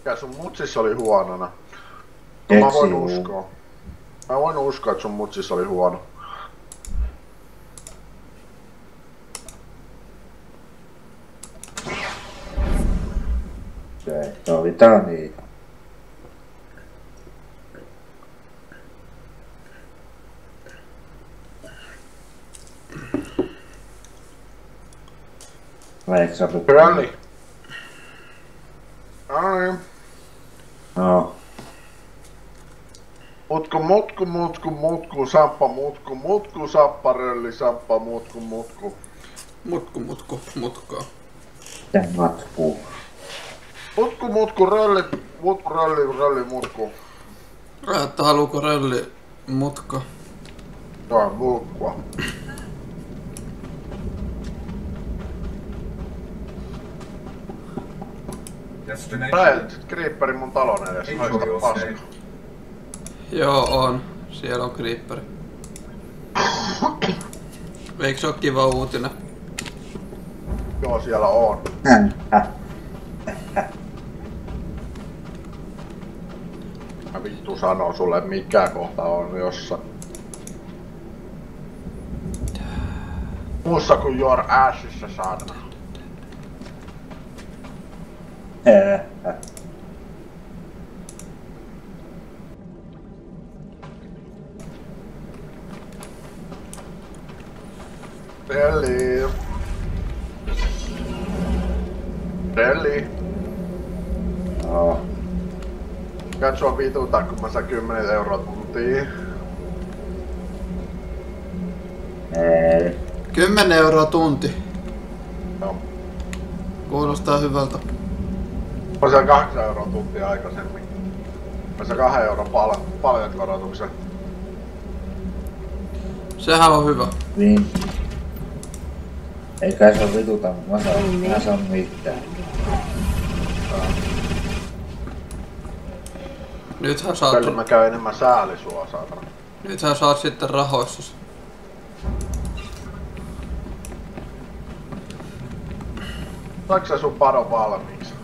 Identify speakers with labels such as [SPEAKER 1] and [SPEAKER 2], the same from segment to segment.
[SPEAKER 1] Mikä sun mutsis oli huonona? No, mä voin uskoa. Mä voin uskoa, että sun mutsis oli huono.
[SPEAKER 2] Se oli niin.
[SPEAKER 1] Rally. Ai.
[SPEAKER 2] No.
[SPEAKER 1] Mutku, sappa, mutku, sappa, rölli, sappa, mutku.
[SPEAKER 3] Mutkaa.
[SPEAKER 2] Tän matkuu.
[SPEAKER 1] Mutku, rölli, mutku.
[SPEAKER 3] Että haluuko rölli mutka?
[SPEAKER 1] Joo, mutkua. Näet Creeperin mun talon edessä, haista paska.
[SPEAKER 3] Joo, on. Siellä on Creeperi. Eikö se oo kiva uutinen?
[SPEAKER 1] Joo, siellä on. Mä vittu sanoo sulle mikä kohta on jossa. Muussa kuin your ashissa saatana. Reli.
[SPEAKER 2] Joo.
[SPEAKER 1] Katso vituta, kun mä saan 10 € tuntia.
[SPEAKER 2] Ei.
[SPEAKER 3] 10 € tunti.
[SPEAKER 1] Joo.
[SPEAKER 3] Kuulostaa hyvältä.
[SPEAKER 1] Mä saan 8 € tuntia aikaisemmin. Mä saan 2 € palkankorotuksen.
[SPEAKER 3] Sehän on hyvä.
[SPEAKER 2] Niin. Ei kai se oo vituta, mutta mä saan mitään.
[SPEAKER 3] Nythän saat...
[SPEAKER 1] Kyllä mä käyn enemmän sääli sua, saatana.
[SPEAKER 3] Nythän saat sitten rahoissasi.
[SPEAKER 1] Saatko sä sun padon valmiiksi?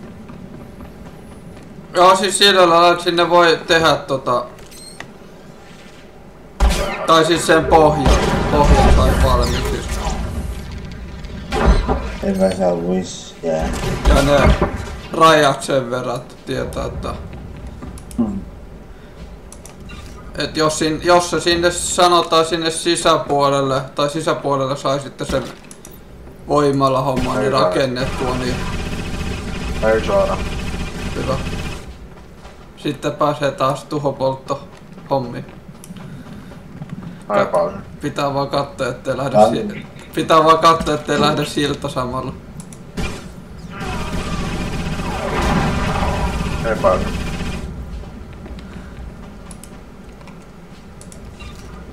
[SPEAKER 3] Joo, siis sillä lailla, että sinne voi tehdä tai siis sen pohjan sai valmiiksi.
[SPEAKER 2] En mä saa missään.
[SPEAKER 3] Ja ne rajat sen verran, että tietää, että... Et jos se sinne sanotaan sinne sisäpuolelle, tai sisäpuolelle sai sitten sen voimalla hommaa niin rakennettua, niin...
[SPEAKER 1] Ei saada.
[SPEAKER 3] Hyvä. Sitten pääsee taas tuhopoltto hommiin. Pitää vaan katsoa, ettei lähde silta samalla.
[SPEAKER 1] Ei pääse.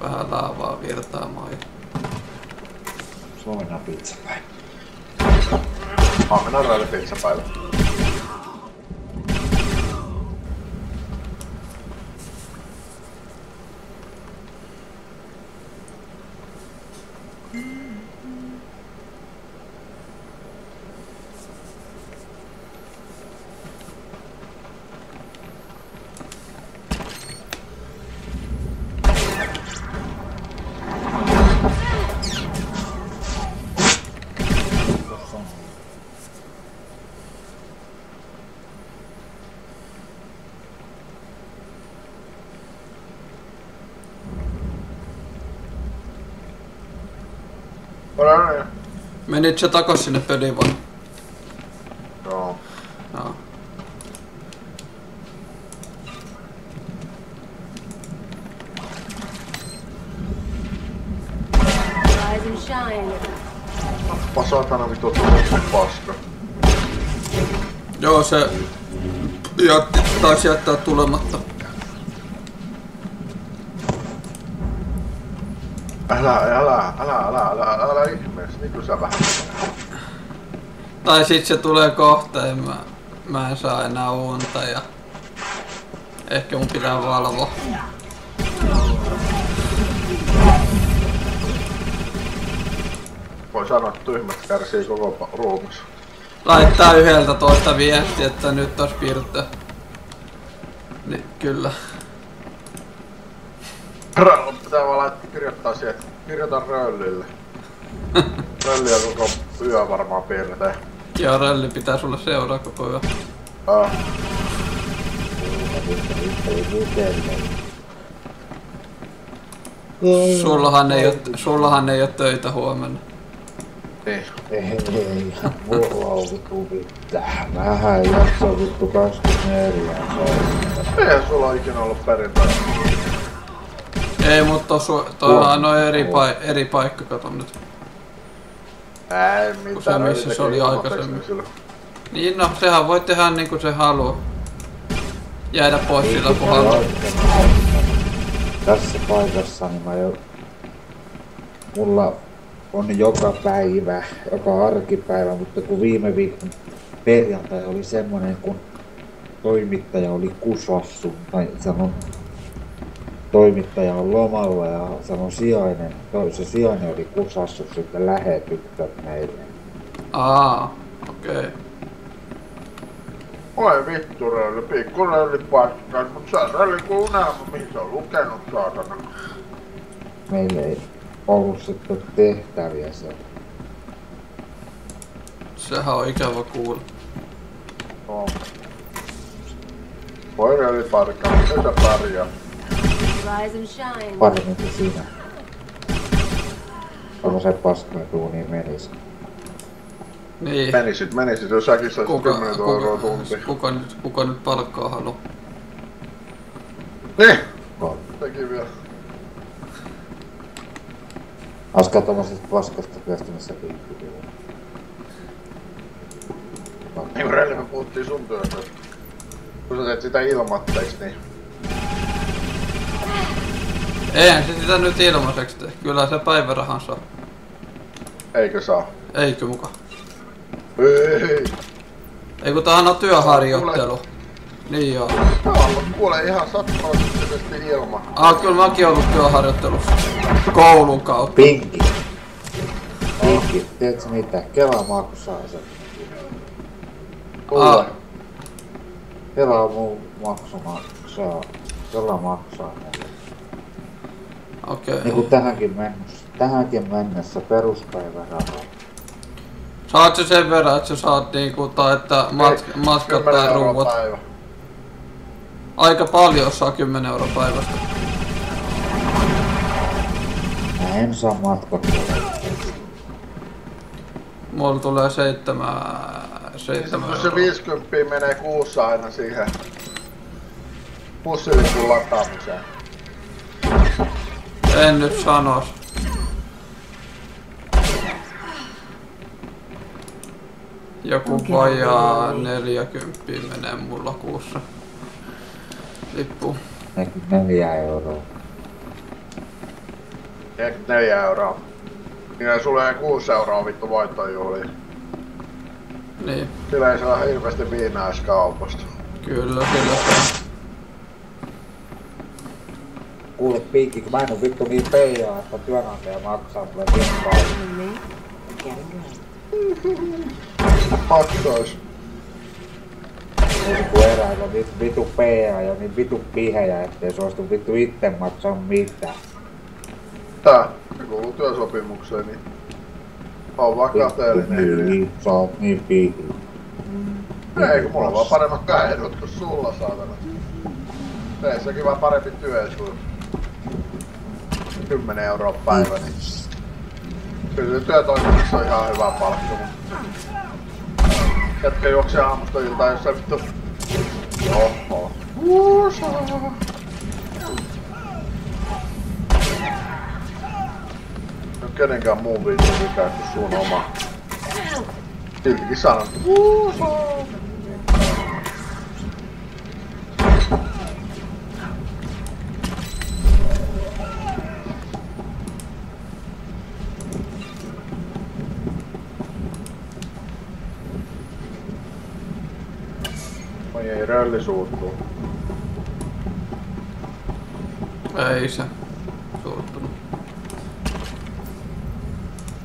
[SPEAKER 3] Vähän laavaa virtaamaan.
[SPEAKER 2] Huomenna pizzapäivä.
[SPEAKER 1] Huomenna on rälli pizzapäivä.
[SPEAKER 3] Menit sä takas sinne peliin vai?
[SPEAKER 1] Joo.
[SPEAKER 3] Joo.
[SPEAKER 4] Rise and shine.
[SPEAKER 1] Tappa saatana vittu tuossa paska.
[SPEAKER 3] Joo, se taisi jättää tulematta.
[SPEAKER 1] Älä ihmeessä, niin kuin sä vähän.
[SPEAKER 3] Tai sit se tulee kohta ja mä en saa enää unta ja... Ehkä mun pitää valvoa.
[SPEAKER 1] Voi sanoa, että tyhmät kärsii koko ruumissa.
[SPEAKER 3] Laittaa 11 viestiä, että nyt taas piirtää. Niin, kyllä.
[SPEAKER 1] Pitää vaan kirjoittaa siihen, kirjoita röllille. Rölli on koko yö varmaan piirtee.
[SPEAKER 3] Ja rälli pitää sulle seuraa koko yö. Sullahan ei oo töitä huomenna.
[SPEAKER 1] Niin.
[SPEAKER 2] Ei, mulla on vittu mitään. Vähän jaksaa vittu 24
[SPEAKER 1] Eihän sulla ole ikinä ollut perjantai.
[SPEAKER 3] Ei, mutta toihan on eri paikka, kato nyt.
[SPEAKER 1] Ei mitään.
[SPEAKER 3] Kun se missä se oli aikaisemmin. Niin no, sehän voi tehdä niinku se haluaa. Jäädä pois sillä kun haluaa.
[SPEAKER 2] Tässä paikassa niin mulla on joka päivä, joka arkipäivä, mutta kun viime viikon perjantai oli semmonen, kun toimittaja oli kusassu, tai sanon, toimittaja on lomalla ja sanon se sijainen oli kusassu sitten lähetykset meille.
[SPEAKER 3] Okei.
[SPEAKER 1] Oi vittu rölli, pikku rölli paikkaan, mut sä rölli kun unelma, mihin se on lukenut saatana.
[SPEAKER 2] Meillä ei ollut sitten tehtäviä siellä.
[SPEAKER 3] Sehän on ikävä kuulla.
[SPEAKER 1] No. Voi rölli paikkaan, miten sä pärjää?
[SPEAKER 4] Rise and shine.
[SPEAKER 2] Paremmin kuin sinä. Onko se paskaa duuniin menis?
[SPEAKER 3] Niin.
[SPEAKER 1] Menisit, jos säkin saisit 10 € tunti.
[SPEAKER 3] Kuka nyt palkkaa haluu?
[SPEAKER 1] Niin!
[SPEAKER 2] On.
[SPEAKER 1] Sekin vielä.
[SPEAKER 2] Askaa tommosesta paskasta työstä, missä viikkiä.
[SPEAKER 1] Niin kun rölli me puhuttiin sun työstä. Kun sä teet sitä ilmatteeksi, niin...
[SPEAKER 3] Eihän se sitä nyt ilmaiseksi tee. Kyllä se päivärahan saa.
[SPEAKER 1] Eikö saa?
[SPEAKER 3] Eikö muka?
[SPEAKER 1] Ei
[SPEAKER 3] kun tämähän on työharjoittelu. Niin joo.
[SPEAKER 1] Joo, mut kuule ihan sattumallisuudesti ilman.
[SPEAKER 3] Kyllä mäkin ollut työharjoittelussa. Koulun kautta.
[SPEAKER 2] Pinkki, tiedätkö mitä? Kela maksaa sen.
[SPEAKER 1] Kuule.
[SPEAKER 2] Kela on muu maksaa. Kela maksaa mulle.
[SPEAKER 3] Okei.
[SPEAKER 2] Niinku tähänkin mennessä peruspäivärahaa.
[SPEAKER 3] Saat se sen verran, että sä saat niinku, tai että matkat tai ruuat.
[SPEAKER 1] Päivä.
[SPEAKER 3] Aika paljon saa 10 € päivästä.
[SPEAKER 2] Mä en saa matkottaa.
[SPEAKER 3] Mulla tulee 7
[SPEAKER 1] Niin se 50 menee kuussa aina siihen bussilipun lataamiseen.
[SPEAKER 3] En nyt sanois. Joku vajaa 40 menee mulla kuussa. Lippu.
[SPEAKER 2] 44 €.
[SPEAKER 1] 44 €. Niin sulle ei 6 € vittu voittojuhliin.
[SPEAKER 3] Niin.
[SPEAKER 1] Sillä ei saa hirveästi viinaa edes kaupasta.
[SPEAKER 3] Kyllä, sillä se.
[SPEAKER 2] Kuule Piikki, kun mä en oo vittu niin peijaa, että työnantaja maksaa mulle niin
[SPEAKER 1] Maksois.
[SPEAKER 2] kun eräillä on vitu peijaa ja niin vitu pihejä, ettei suostu vittu itse maksaa mitään.
[SPEAKER 1] Tää, se kuuluu työsopimukseen, niin on vaan kateellinen.
[SPEAKER 2] Niin, sä oot niin Piikki.
[SPEAKER 1] Ei, kun mulla on vaan paremmat käedut kuin sulla, saatana. Tee sekin vaan parempi työ, jos 10 € päivä, niin... Kyllä se työtoiminnassa on ihan hyvä palkka, mutta... Jätkä juoksee aamusta iltaan, jos sä vittu... Oho. No kenenkään muun vittu mikään kuin sun oma. Siltikin sanon. Oi ei, rölli suuttuu.
[SPEAKER 3] Ei se suuttunut.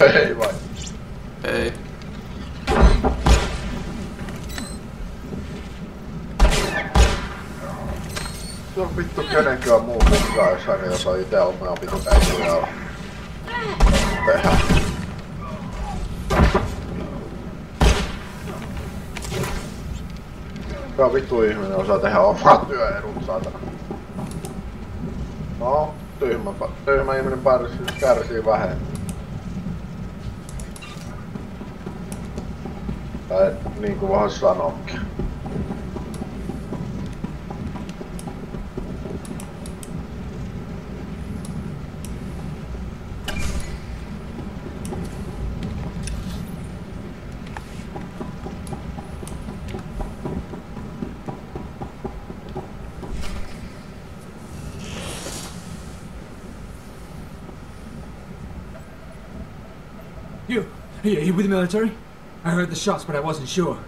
[SPEAKER 1] Ei vai?
[SPEAKER 3] Ei.
[SPEAKER 1] tuo vittu kenenkään muu mukaan, jos hän jotain ite omia vittu käsiä tehdä. Kuka vittu ihminen osaa tehdä omaa työedut, saatana. No, tyhmä ihminen kärsii vähemmän. Tai niinku vois sanoakin.
[SPEAKER 5] You with the military? I heard the shots, but I wasn't sure.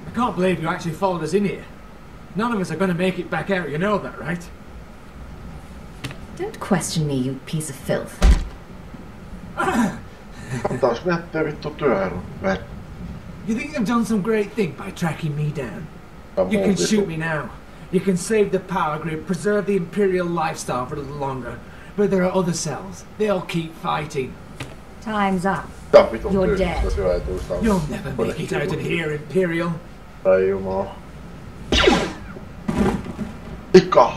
[SPEAKER 5] I can't believe you actually followed us in here. None of us are going to make it back out, you know that, right?
[SPEAKER 4] Don't question me, you piece of filth.
[SPEAKER 1] Taas miettii vittu työedut.
[SPEAKER 5] You think you've done some great thing by tracking me down? You can shoot me now. You can save the power grid, preserve the imperial lifestyle for a little longer. But there are other cells. They'll keep fighting.
[SPEAKER 4] Time's up. You're dead.
[SPEAKER 5] You'll never make it out of here, Imperial.
[SPEAKER 1] Ai jumala. Sika!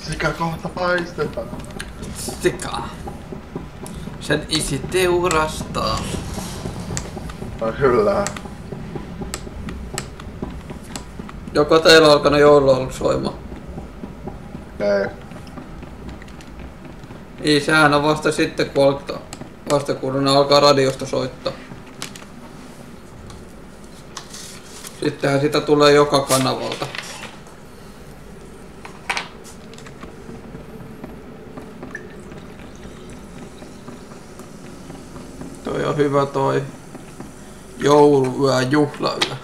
[SPEAKER 1] Sika kohta paistetaan.
[SPEAKER 3] Sika. Sen isi teurastaa.
[SPEAKER 1] No kyllä.
[SPEAKER 3] Joko teillä on alkanut joululaulu soimaan?
[SPEAKER 1] Ei.
[SPEAKER 3] Ei, sehän on vasta sitten kun ne alkaa radiosta soittaa. Sittenhän sitä tulee joka kanavalta. Toi on hyvä toi jouluyö, juhlayö.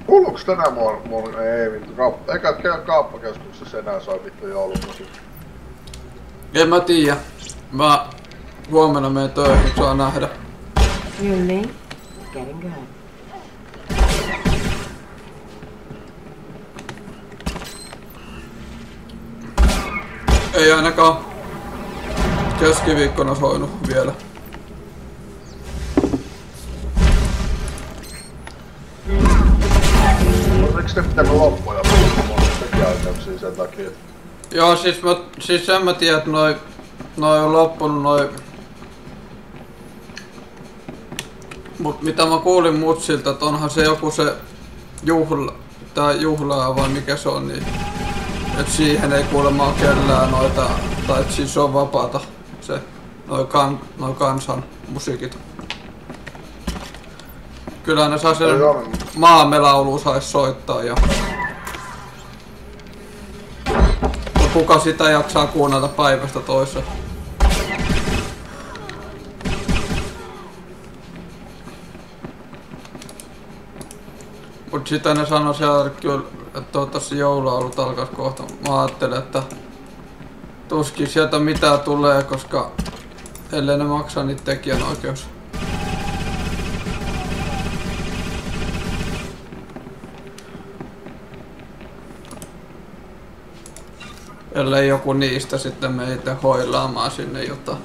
[SPEAKER 1] Kuuluuks tänään ei vittu, eikä kauppakeskuksessa enää soi vittu joulumusiikki.
[SPEAKER 3] En mä tiedä. Mä huomenna menen töihin, saa nähdä.
[SPEAKER 4] Really? Getting good.
[SPEAKER 3] Ei ainakaan keskiviikkona soinut vielä.
[SPEAKER 1] Eiks ne pitänyt loppuja tekijäoikeuksia sen takia?
[SPEAKER 3] Joo, siis en mä tiedä, että noi on loppunut noi. Mut mitä mä kuulin mutsilta, että onhan se joku se juhlaa vai mikä se on, niin et siihen ei kuulemma oo kellään noita, tai et siis on vapaata se noi kansan musiikit. Kyllä ne saa sen maamelaulu sais soittaa ja kuka sitä jaksaa kuunnella päivästä toiseen. Mut sitä ne sanoi siellä kyllä, että toivottavasti joululaulut alkais kohta. Mä ajattelin, että tuskin sieltä mitään tulee, koska ellei ne maksaa niitä tekijänoikeus. Ellei joku niistä sitten meitä hoilaamaan sinne jotain.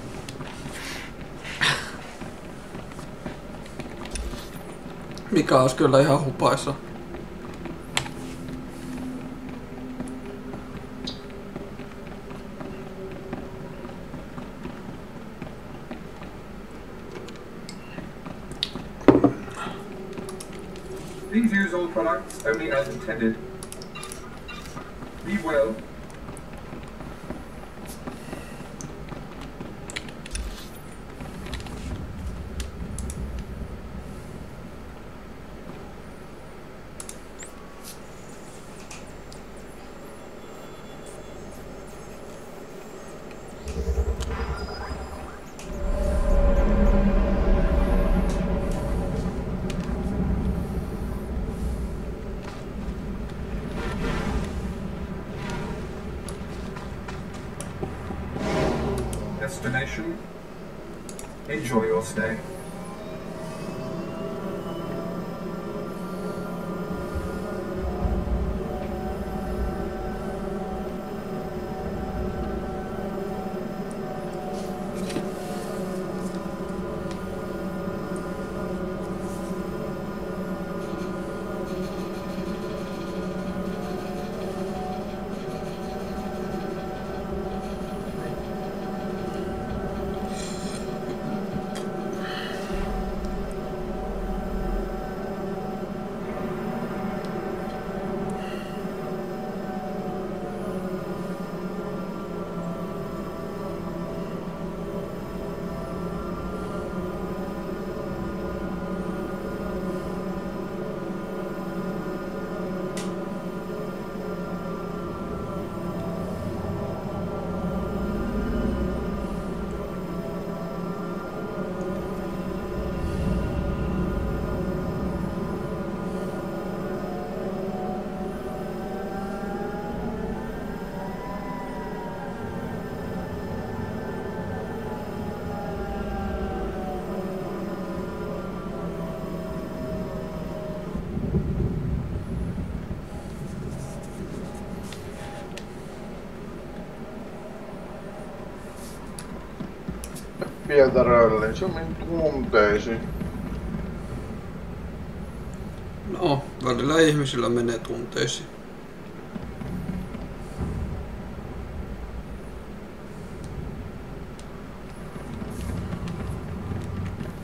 [SPEAKER 3] Mikä olisi kyllä ihan hupaissa.
[SPEAKER 6] Please use all products only as intended. Be well. mission. Enjoy your stay.
[SPEAKER 1] Pientä realismin tunteisiin.
[SPEAKER 3] No, välillä ihmisillä menee tunteisiin.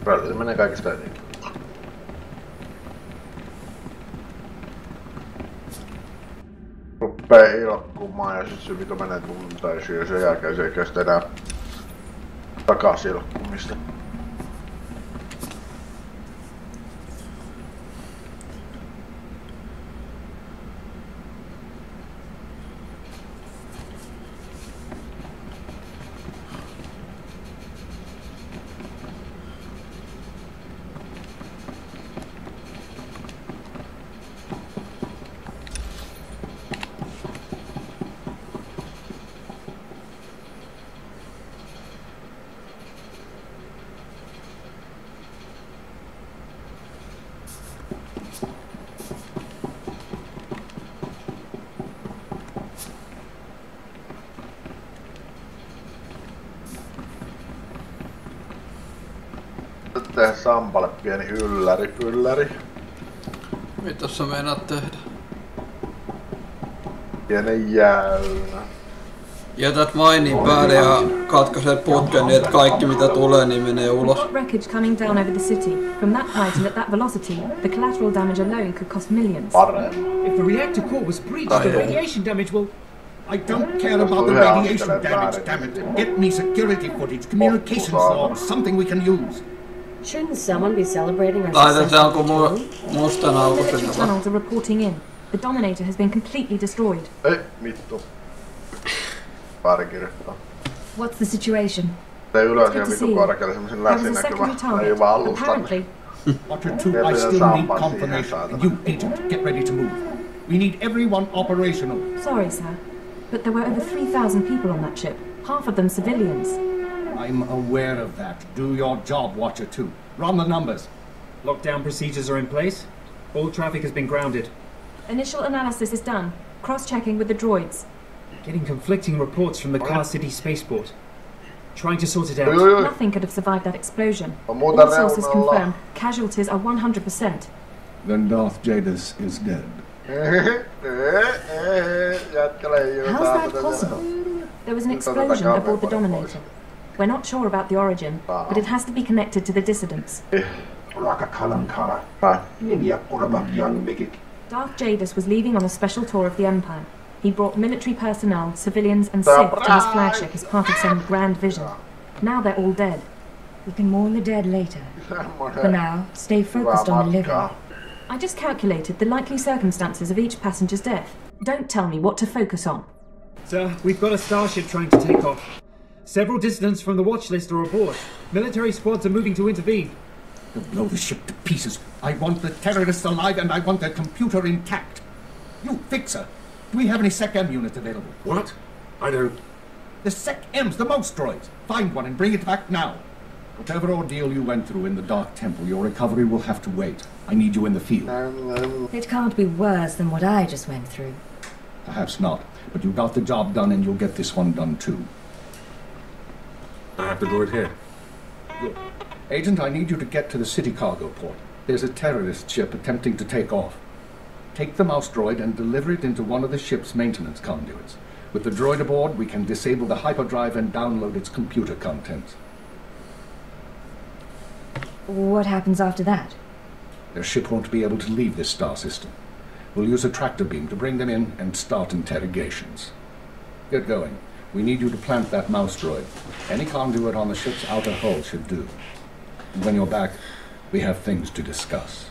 [SPEAKER 1] Välillä menee kaikista eniten. Ruppee ilkkumaan ja sit se vito menee tunteisiin ja sen jälkeen se ei kestä enää takas ilkkumista. Tehdä Sampalle pieni ylläri.
[SPEAKER 3] Mitä sä meinaat tehdä?
[SPEAKER 1] Pienen jäynä.
[SPEAKER 3] Jätät mainin päälle ja katkaiset putken niin, että kaikki mitä tulee niin menee ulos.
[SPEAKER 4] Wreckage coming down over the city. From that height and at that velocity, the collateral damage alone could cost millions.
[SPEAKER 5] If the reactor core was breached, the radiation damage will... I don't care about the radiation damage, damn it. Get me security footage, communications logs, something we can use.
[SPEAKER 4] Shouldn't someone be celebrating our
[SPEAKER 3] successful
[SPEAKER 4] military tunnels are reporting in. The Dominator has been completely destroyed.
[SPEAKER 1] Ei, vittu. Väärin kirjoittaa.
[SPEAKER 4] What's the situation?
[SPEAKER 1] Se ylös ja vittu korkealle semmosen läsinäkyvä. Ei vaan alusta.
[SPEAKER 5] Watcher 2, I still need confirmation. And you, Agent, get ready to move. We need everyone operational.
[SPEAKER 4] Sorry, sir. But there were over 3,000 people on that ship. Half of them civilians.
[SPEAKER 5] I'm aware of that. Do your job, Watcher 2. Run the numbers.
[SPEAKER 7] Lockdown procedures are in place. All traffic has been grounded.
[SPEAKER 4] Initial analysis is done. Cross-checking with the droids.
[SPEAKER 7] Getting conflicting reports from the Car City spaceport. Trying to sort it out.
[SPEAKER 4] Nothing could have survived that explosion. All sources confirm casualties are 100%.
[SPEAKER 8] Then Darth Jadis is dead.
[SPEAKER 4] How's that possible? There was an explosion aboard the Dominator. We're not sure about the origin, but it has to be connected to the dissidents. Darth Jadis was leaving on a special tour of the Empire. He brought military personnel, civilians and Sith to his flagship as part of some grand vision. Now they're all dead.
[SPEAKER 9] We can mourn the dead later. For now, stay focused on the living.
[SPEAKER 4] I just calculated the likely circumstances of each passenger's death. Don't tell me what to focus on.
[SPEAKER 7] Sir, we've got a starship trying to take off. Several dissidents from the watch list are aboard. Military squads are moving to intervene.
[SPEAKER 5] You'll blow the ship to pieces. I want the terrorists alive and I want their computer intact. You, Fixer, do we have any SecM units available?
[SPEAKER 10] What? I don't...
[SPEAKER 8] The Sec-M's, the mouse droids. Find one and bring it back now. Whatever ordeal you went through in the Dark Temple, your recovery will have to wait. I need you in the field.
[SPEAKER 9] It can't be worse than what I just went through.
[SPEAKER 8] Perhaps not, but you got the job done and you'll get this one done too.
[SPEAKER 10] I have the droid here.
[SPEAKER 8] Good. Agent, I need you to get to the city cargo port. There's a terrorist ship attempting to take off. Take the mouse droid and deliver it into one of the ship's maintenance conduits. With the droid aboard, we can disable the hyperdrive and download its computer contents.
[SPEAKER 9] What happens after that?
[SPEAKER 8] Their ship won't be able to leave this star system. We'll use a tractor beam to bring them in and start interrogations. Get going. We need you to plant that mouse droid. Any conduit on the ship's outer hull should do. And when you're back, we have things to discuss.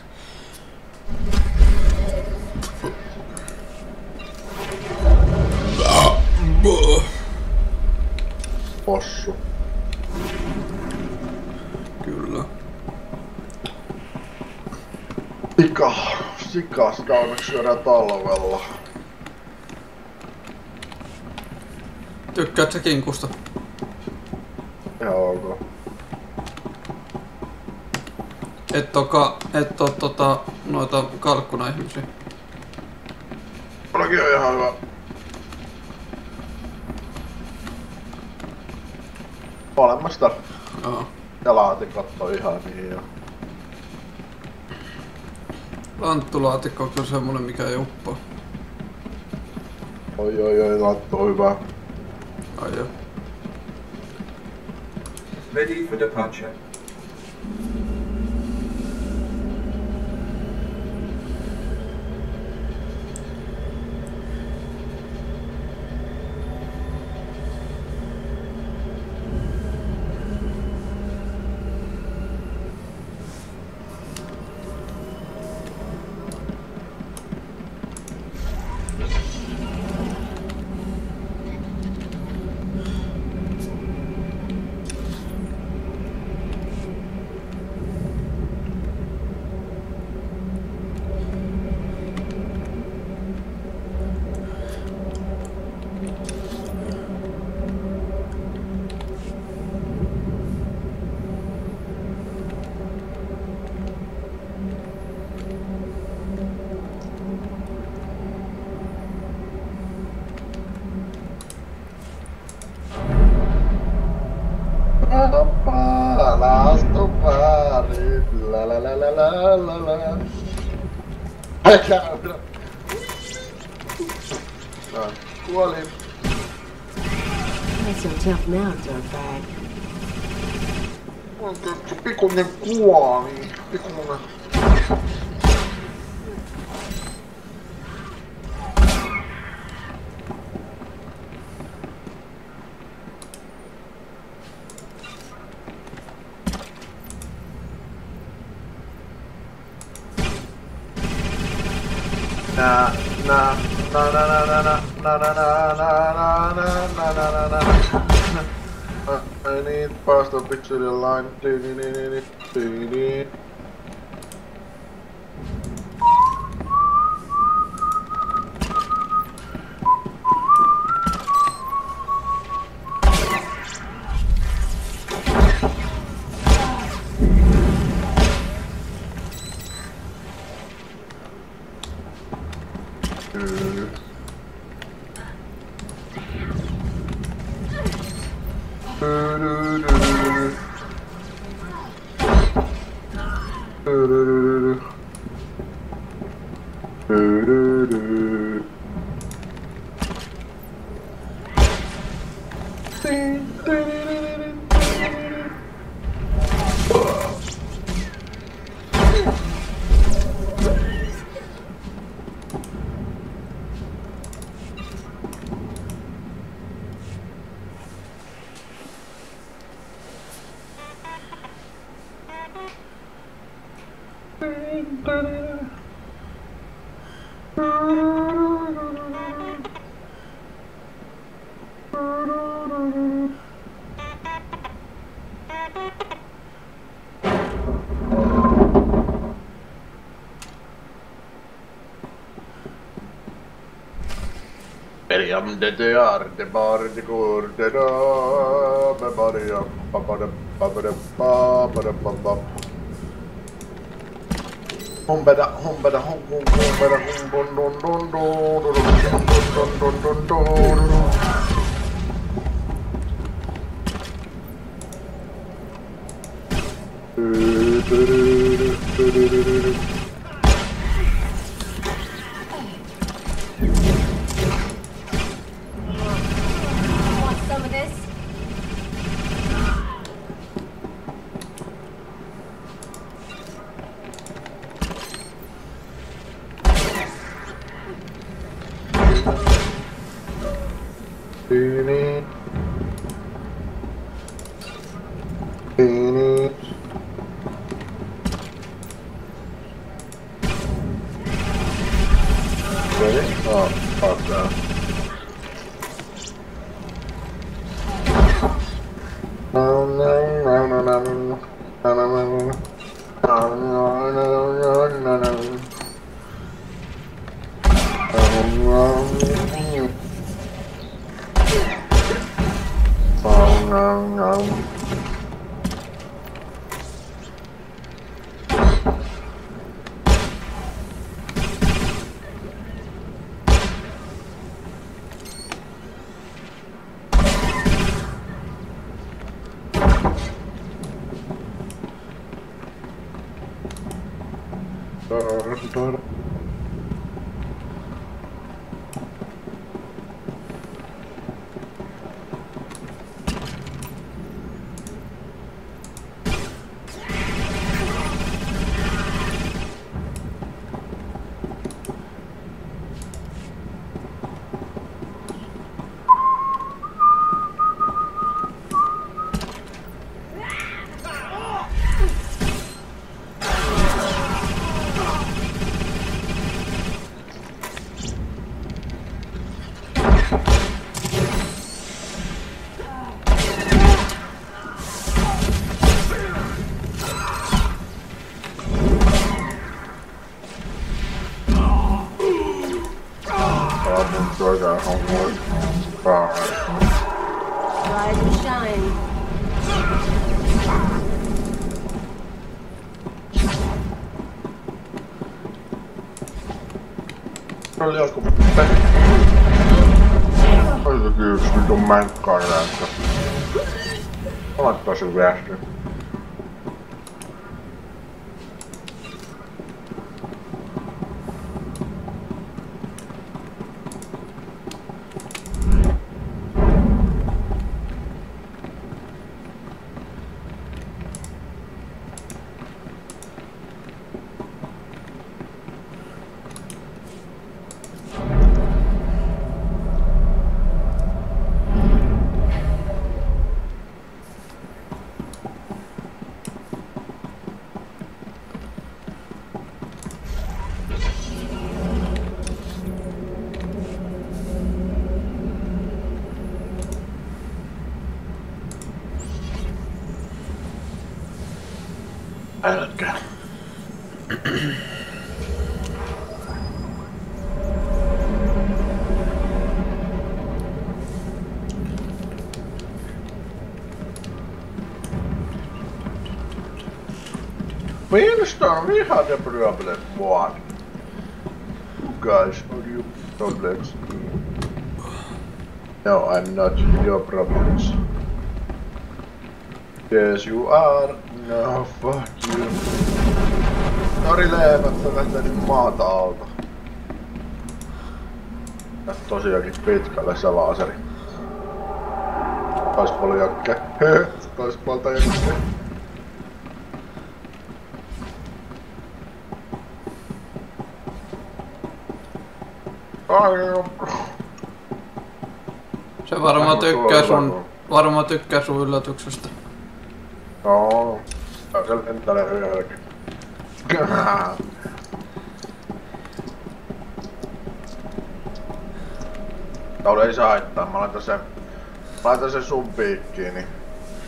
[SPEAKER 1] Possu.
[SPEAKER 3] Kyllä.
[SPEAKER 1] Sikaa sitä onneksi syödään talvella.
[SPEAKER 3] Tykkäät sä kinkusta?
[SPEAKER 1] Ihan ok.
[SPEAKER 3] Et oo noita kalkkuna-ihmisiä.
[SPEAKER 1] Mullakin on ihan hyvä. Molemmasta.
[SPEAKER 3] Joo.
[SPEAKER 1] Ja laatikot on ihan niin jo.
[SPEAKER 3] Lanttulaatikko on kyllä semmonen mikä ei uppoo.
[SPEAKER 1] Oi, lanttu on hyvä.
[SPEAKER 3] Ai joo.
[SPEAKER 6] Ready for departure.
[SPEAKER 1] Kuolin.
[SPEAKER 11] Not so tough now, dirtbag.
[SPEAKER 1] Pikunen kuoli. Pikunen. I need past a picture line. am de arte bar de gorde da bebaria papada papada papada papa. Humbada humbada humbada
[SPEAKER 12] Want some of this?
[SPEAKER 1] Oh, fuck that.
[SPEAKER 12] Rise and shine.
[SPEAKER 1] Oli joku Olisiko yksi vitun mänkkaan näyttö. Laittaa sen viestin. Älkää. Winston, we had a problem. What? You guys, are you problems? No, I'm not your problems. Yes, you are. No, fuck you. Tori leivät, sä lähtenyt maata alta. Ja tosiaankin pitkälle se laaseri. Taisi paljon jakke. Taisi puolta jakke.
[SPEAKER 3] Se varmaan tykkää sun yllätyksestä.
[SPEAKER 1] Joo, se lentelee yölläkin. Tauli ei saa haittaa, mä laitan sen sun piikkiin, niin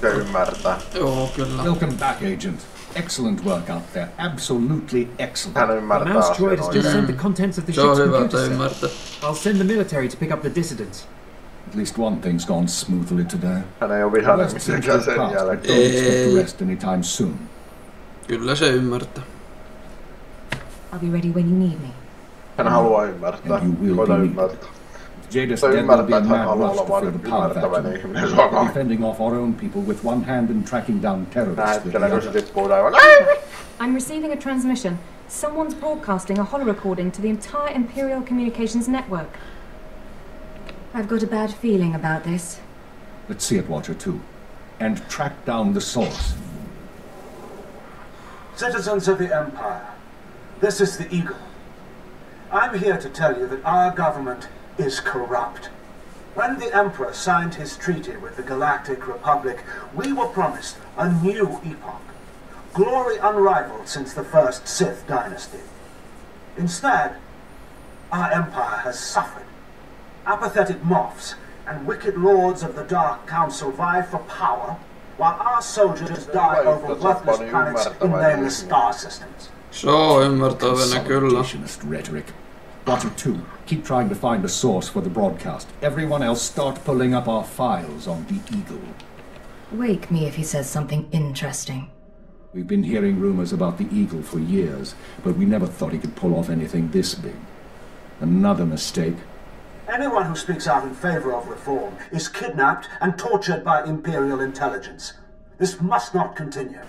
[SPEAKER 1] se ymmärtää.
[SPEAKER 3] Joo, kyllä.
[SPEAKER 8] Welcome back, Agent. Excellent work out there. Absolutely excellent.
[SPEAKER 1] Hän
[SPEAKER 7] The
[SPEAKER 1] ymmärtää
[SPEAKER 7] mouse
[SPEAKER 1] asian
[SPEAKER 7] droid has just sent the
[SPEAKER 1] oikein.
[SPEAKER 7] contents of the
[SPEAKER 3] Se on
[SPEAKER 7] ship's
[SPEAKER 3] hyvä,
[SPEAKER 7] computer
[SPEAKER 3] että
[SPEAKER 7] cell.
[SPEAKER 3] ymmärtää.
[SPEAKER 7] I'll send the military to pick up the dissidents.
[SPEAKER 8] At least one thing's gone smoothly today.
[SPEAKER 1] Hän ei oo
[SPEAKER 8] The
[SPEAKER 1] vihainen
[SPEAKER 8] worst seems to
[SPEAKER 1] mitenkään
[SPEAKER 8] have
[SPEAKER 1] sen
[SPEAKER 8] passed, but
[SPEAKER 1] jälkeen.
[SPEAKER 8] don't expect to rest anytime soon.
[SPEAKER 3] Kyllä se ymmärtää.
[SPEAKER 9] I'll be ready when you need me.
[SPEAKER 1] Hän haluaa ymmärtää.
[SPEAKER 8] And you will
[SPEAKER 1] Koita
[SPEAKER 8] be
[SPEAKER 1] ymmärtää.
[SPEAKER 8] Jada's
[SPEAKER 1] Se
[SPEAKER 8] dead will be
[SPEAKER 1] ymmärtää,
[SPEAKER 8] a
[SPEAKER 1] että hän
[SPEAKER 8] mad
[SPEAKER 1] haluaa
[SPEAKER 8] rush
[SPEAKER 1] olla
[SPEAKER 8] to fill
[SPEAKER 1] vaan
[SPEAKER 8] the power
[SPEAKER 1] ymmärtäväinen
[SPEAKER 8] vacuum.
[SPEAKER 1] ihminen suokaan.
[SPEAKER 8] Defending off our own people with one hand and tracking down
[SPEAKER 1] Nää
[SPEAKER 8] terrorists with
[SPEAKER 1] hetkellä,
[SPEAKER 8] the
[SPEAKER 1] kun se
[SPEAKER 8] other.
[SPEAKER 1] tippuu aivan.
[SPEAKER 4] I'm receiving a transmission. Someone's broadcasting a holorecording to the entire Imperial Communications network.
[SPEAKER 9] I've got a bad feeling about this.
[SPEAKER 8] Let's see it, Watcher 2. And track down the source.
[SPEAKER 13] Citizens of the Empire, this is the Eagle. I'm here to tell you that our government is corrupt. When the Emperor signed his treaty with the Galactic Republic, we were promised a new epoch. Glory unrivaled since the first Sith dynasty. Instead, our empire has suffered. Apathetic moffs and wicked lords of the Dark Council vie for power, while our soldiers die over worthless planets in nameless star systems.
[SPEAKER 3] Se on ymmärtävänä kyllä.
[SPEAKER 8] Consolidationist rhetoric. Watcher 2, keep trying to find a source for the broadcast. Everyone else start pulling up our files on the Eagle.
[SPEAKER 9] Wake me if he says something interesting.
[SPEAKER 8] We've been hearing rumors about the Eagle for years, but we never thought he could pull off anything this big. Another mistake.
[SPEAKER 13] Anyone who speaks out in favor of reform is kidnapped and tortured by Imperial intelligence. This must not continue.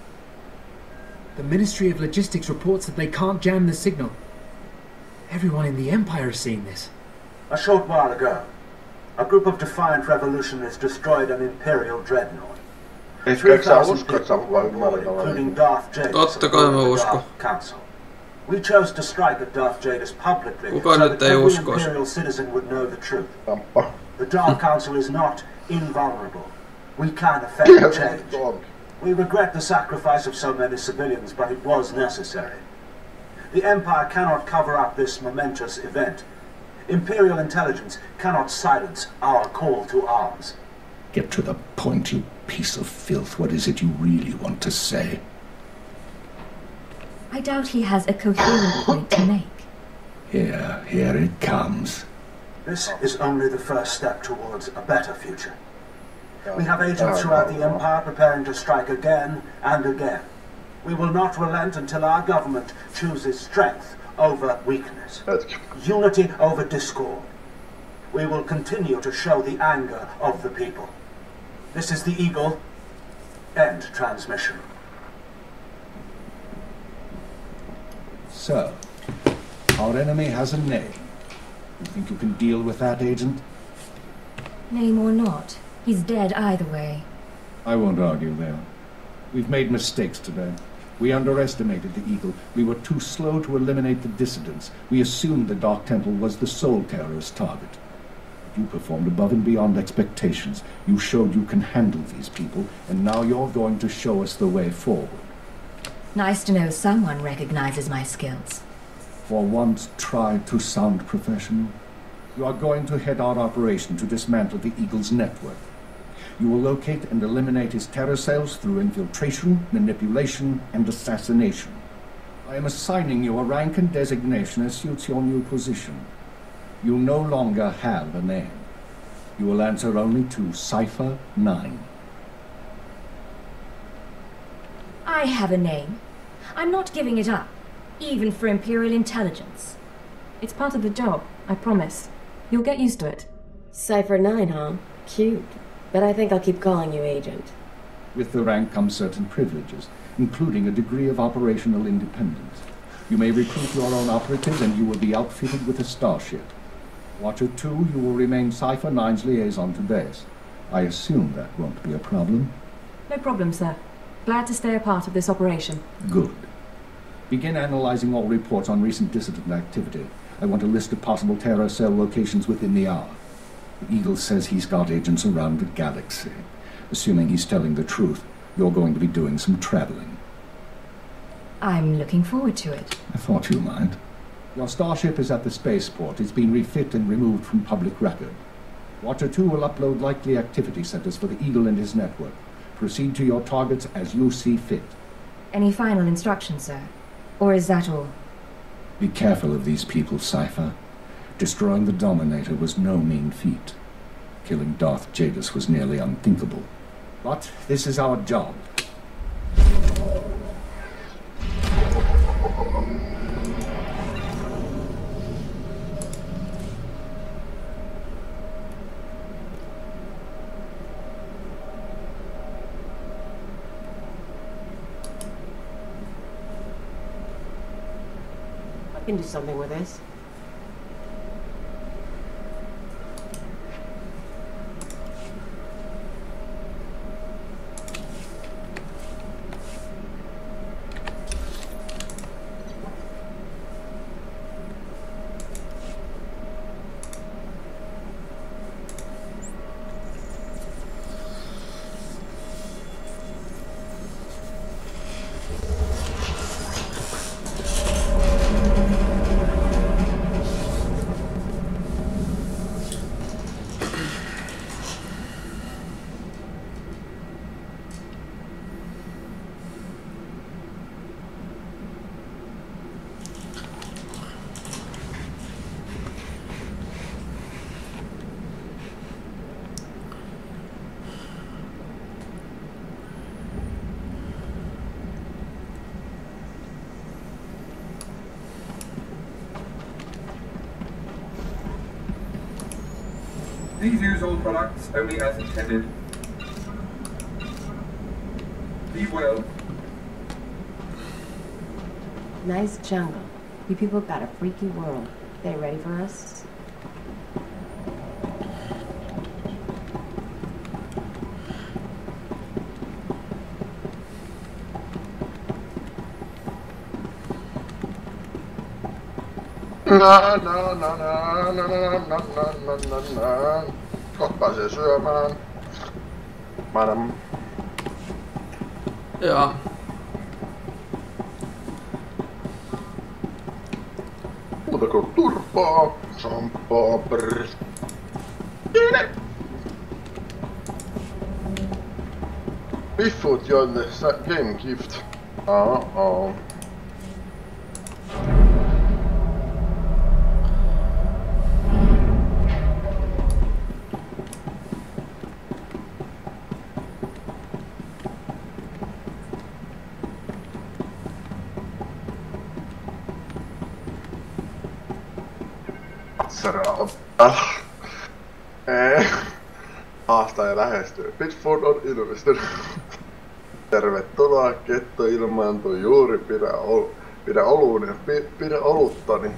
[SPEAKER 7] The Ministry of Logistics reports that they can't jam the signal. Everyone in the Empire is seeing this.
[SPEAKER 13] A short while ago, a group of defiant revolutionaries destroyed an Imperial dreadnought. 3,000 people were aboard, including Darth Jadis of the Dark Council. We chose to strike at Darth Jadis publicly so that every Imperial citizen would know the truth. The Dark Council is not invulnerable. We can affect change. We regret the sacrifice of so many civilians, but it was necessary. The Empire cannot cover up this momentous event. Imperial intelligence cannot silence our call to arms.
[SPEAKER 8] Get to the point, you piece of filth. What is it you really want to say?
[SPEAKER 9] I doubt he has a coherent point to make.
[SPEAKER 8] Here it comes.
[SPEAKER 13] This is only the first step towards a better future. We have agents throughout the Empire preparing to strike again and again. We will not relent until our government chooses strength over weakness, unity over discord. We will continue to show the anger of the people. This is the Eagle. End transmission.
[SPEAKER 8] So, our enemy has a name. You think you can deal with that, Agent?
[SPEAKER 9] Name or not, he's dead either way.
[SPEAKER 8] I won't argue there. We've made mistakes today. We underestimated the Eagle. We were too slow to eliminate the dissidents. We assumed the Dark Temple was the sole terrorist target. You performed above and beyond expectations. You showed you can handle these people, and now you're going to show us the way forward.
[SPEAKER 9] Nice to know someone recognizes my skills.
[SPEAKER 8] For once, try to sound professional. You are going to head our operation to dismantle the Eagle's network. You will locate and eliminate his terror cells through infiltration, manipulation, and assassination. I am assigning you a rank and designation as suits your new position. You no longer have a name. You will answer only to Cipher 9.
[SPEAKER 9] I have a name. I'm not giving it up, even for Imperial intelligence.
[SPEAKER 4] It's part of the job, I promise. You'll get used to it.
[SPEAKER 11] Cipher 9, huh? Cute. But I think I'll keep calling you Agent.
[SPEAKER 8] With the rank comes certain privileges, including a degree of operational independence. You may recruit your own operatives, and you will be outfitted with a starship. Watcher 2, you will remain Cipher 9's liaison to base. I assume that won't be a problem.
[SPEAKER 4] No problem, sir. Glad to stay a part of this operation.
[SPEAKER 8] Good. Begin analyzing all reports on recent dissident activity. I want a list of possible terror cell locations within the hour. The Eagle says he's got agents around the galaxy. Assuming he's telling the truth, you're going to be doing some traveling.
[SPEAKER 9] I'm looking forward to it.
[SPEAKER 8] I thought you might. Your starship is at the spaceport. It's been refit and removed from public record. Watcher 2 will upload likely activity centers for the Eagle and his network. Proceed to your targets as you see fit.
[SPEAKER 9] Any final instructions, sir? Or is that all?
[SPEAKER 8] Be careful of these people, Cypher. Destroying the Dominator was no mean feat. Killing Darth Jadis was nearly unthinkable. But this is our job.
[SPEAKER 11] I can do something with this.
[SPEAKER 6] Please use all products only as intended. Be well.
[SPEAKER 11] Nice jungle. You people got a freaky world. They ready for us?
[SPEAKER 1] Kohta pääsee syömään. Madam.
[SPEAKER 3] Jaa.
[SPEAKER 1] Muuta kuin turpaa, sampaa, brrr. Biffut joille game gift. Haastaja lähestyy. Bitfoot on ilmestynyt. Tervetuloa, ketto ilmaantui juuri. Pidä oluttani.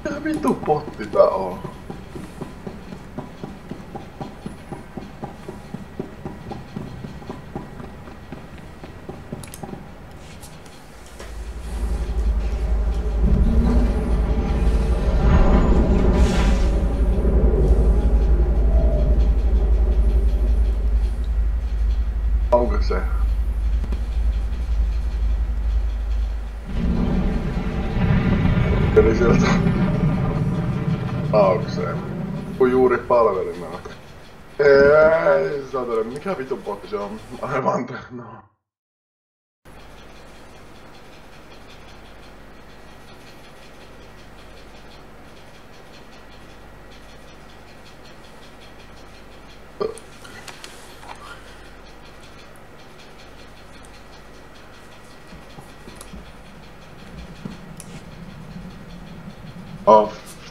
[SPEAKER 1] Mitä vitu potti tää on? Onko se? Eli sieltä aukseen. Kun juuri palvelimella. Ei, saatana, mikä vitun potti se on? Aivan no.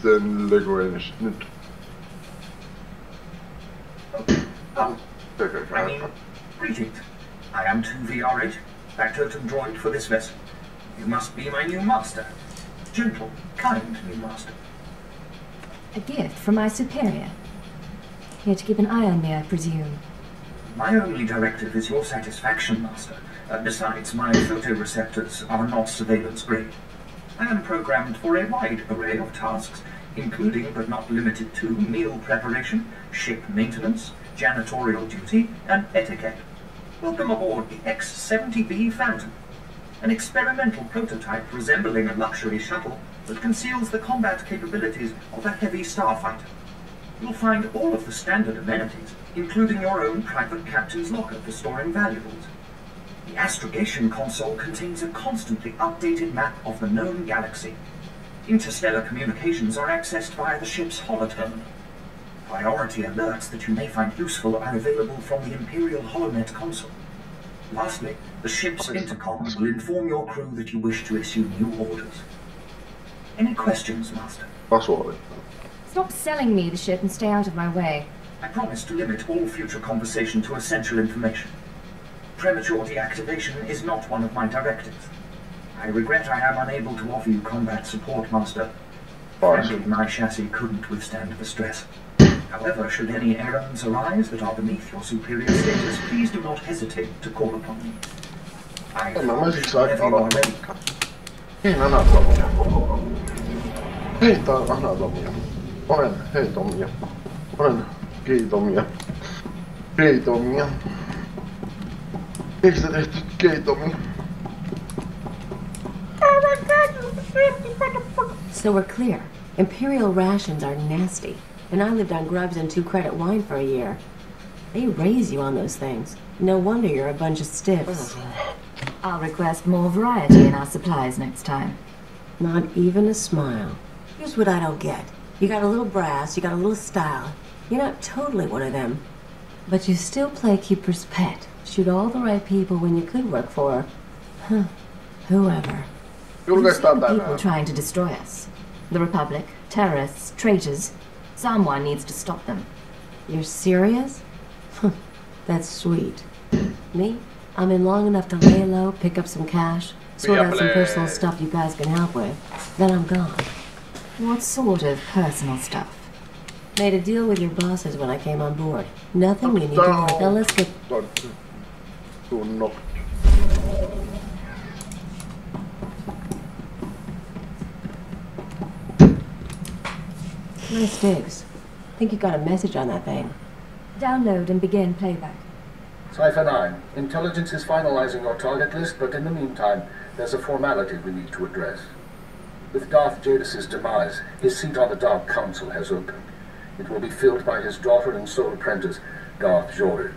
[SPEAKER 1] Den Leguanish nyt.
[SPEAKER 13] Greetings. I am 2VR8, Factotum droid for this vessel. You must be my new master. Gentle, kind new master.
[SPEAKER 9] A gift from my superior. Here to keep an eye on me, I presume.
[SPEAKER 13] My only directive is your satisfaction, master. Besides, my photoreceptors are not surveillance grade. I am programmed for a wide array of tasks, including but not limited to meal preparation, ship maintenance, janitorial duty, and etiquette. Welcome aboard the X-70B Phantom, an experimental prototype resembling a luxury shuttle that conceals the combat capabilities of a heavy starfighter.
[SPEAKER 14] You'll find all of the standard amenities, including your own private captain's locker for storing valuables. The astrogation console contains a constantly updated map of the known galaxy. Interstellar communications are accessed via the ship's holoterminal. Priority alerts that you may find useful are available from the Imperial HoloNet console. Lastly, the ship's intercom will inform your crew that you wish to issue new orders. Any questions, Master?
[SPEAKER 9] Stop selling me the ship and stay out of my way.
[SPEAKER 14] I promise to limit all future conversation to essential information. Premature deactivation is not one of my directives. I regret I am unable to offer you combat support, Master. Frankly, my chassis couldn't withstand the stress. However, should any errands arise that are beneath your superior status, please do not hesitate to call upon me.
[SPEAKER 1] En mä siksi aika aloittaa. Hein anatomia. Heitä anatomia. Olen heitomia. Olen keitomia. Keitomia. Eikö sä tehty keitomia?
[SPEAKER 11] So we're clear. Imperial rations are nasty. And I lived on grubs and 2-credit wine for a year. They raise you on those things. No wonder you're a bunch of stiffs.
[SPEAKER 4] I'll request more variety in our supplies next time.
[SPEAKER 11] Not even a smile. Here's what I don't get. You got a little brass, you got a little style. You're not totally one of them. But you still play keeper's pet. Shoot all the right people when you could work for... whoever.
[SPEAKER 4] There's people trying to destroy us. The Republic, terrorists, traitors. Someone needs to stop them.
[SPEAKER 11] You're serious? That's sweet. Me? I'm in long enough to lay low, pick up some cash, sort out some personal stuff you guys can help with. Then I'm gone.
[SPEAKER 4] What sort of personal stuff?
[SPEAKER 11] Made a deal with your bosses when I came on board. Nothing we need to work. Now let's get... Nice digs. Think you got a message on that thing.
[SPEAKER 4] Download and begin playback.
[SPEAKER 8] Cypher 9, intelligence is finalizing your target list, but in the meantime, there's a formality we need to address. With Darth Jadis' demise, his seat on the Dark Council has opened. It will be filled by his daughter and sole apprentice, Darth Jordan.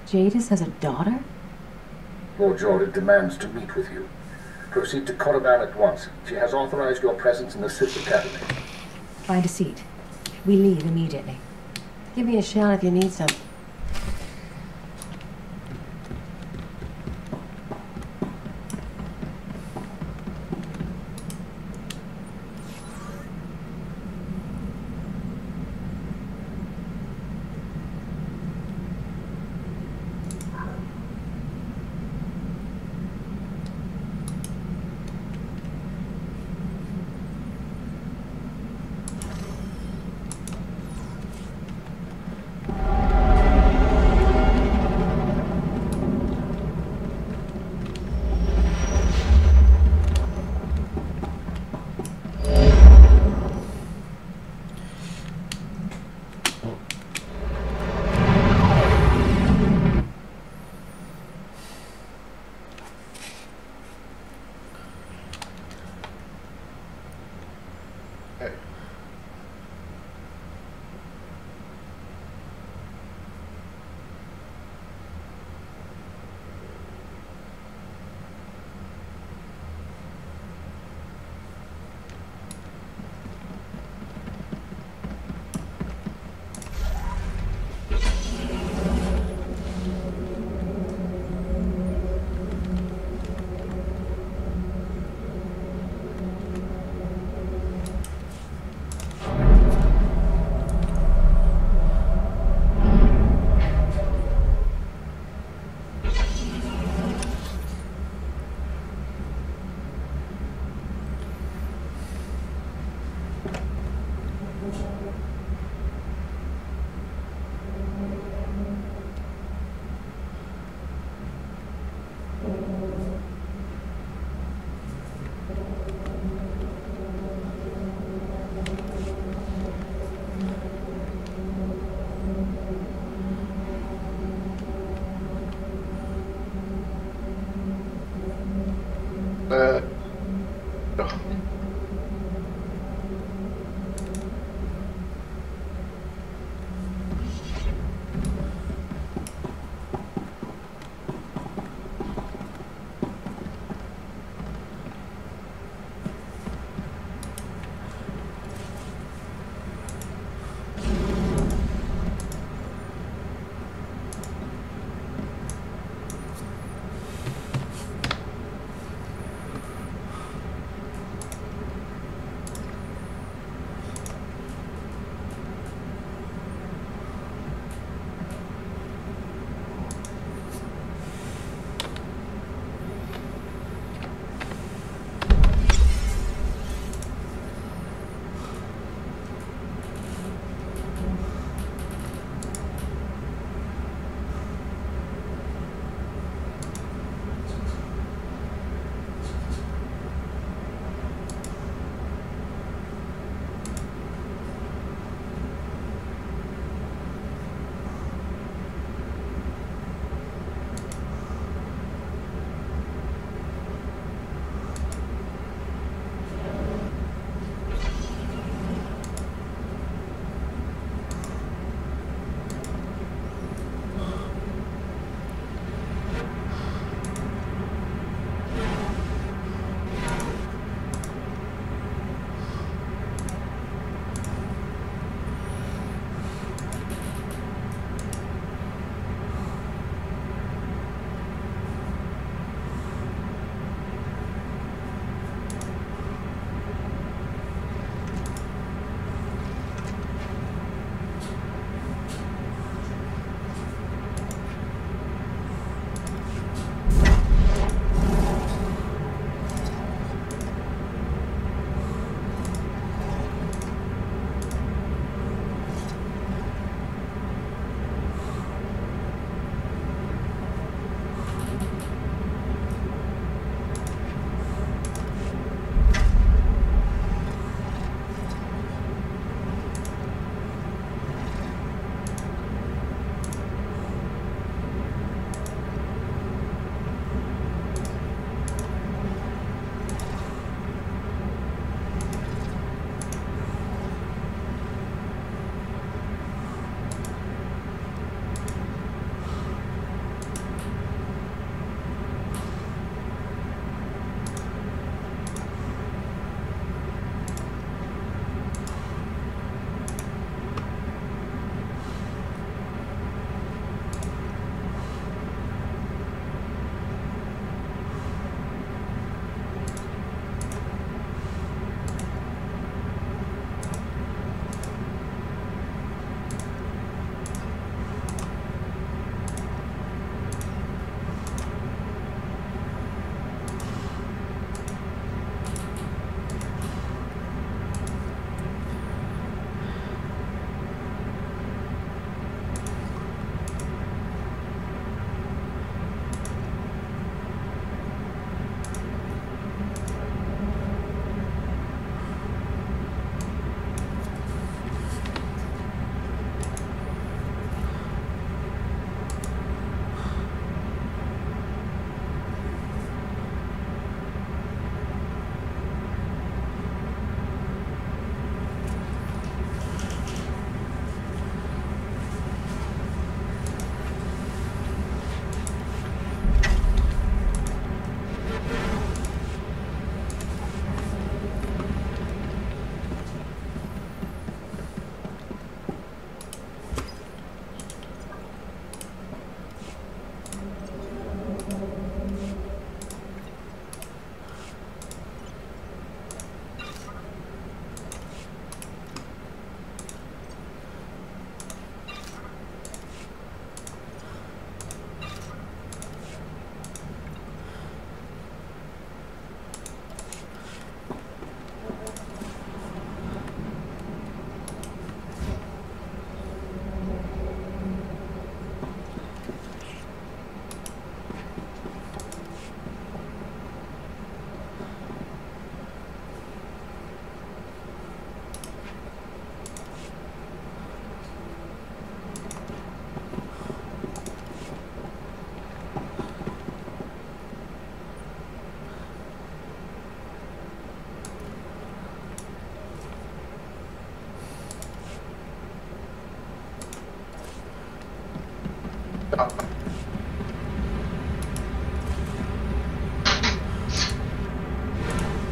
[SPEAKER 11] Jadis has a daughter?
[SPEAKER 8] Lord Jordan demands to meet with you. Proceed to Korriban at once. She has authorized your presence in the Sith Academy.
[SPEAKER 4] Find a seat. We leave immediately.
[SPEAKER 11] Give me a shout if you need something.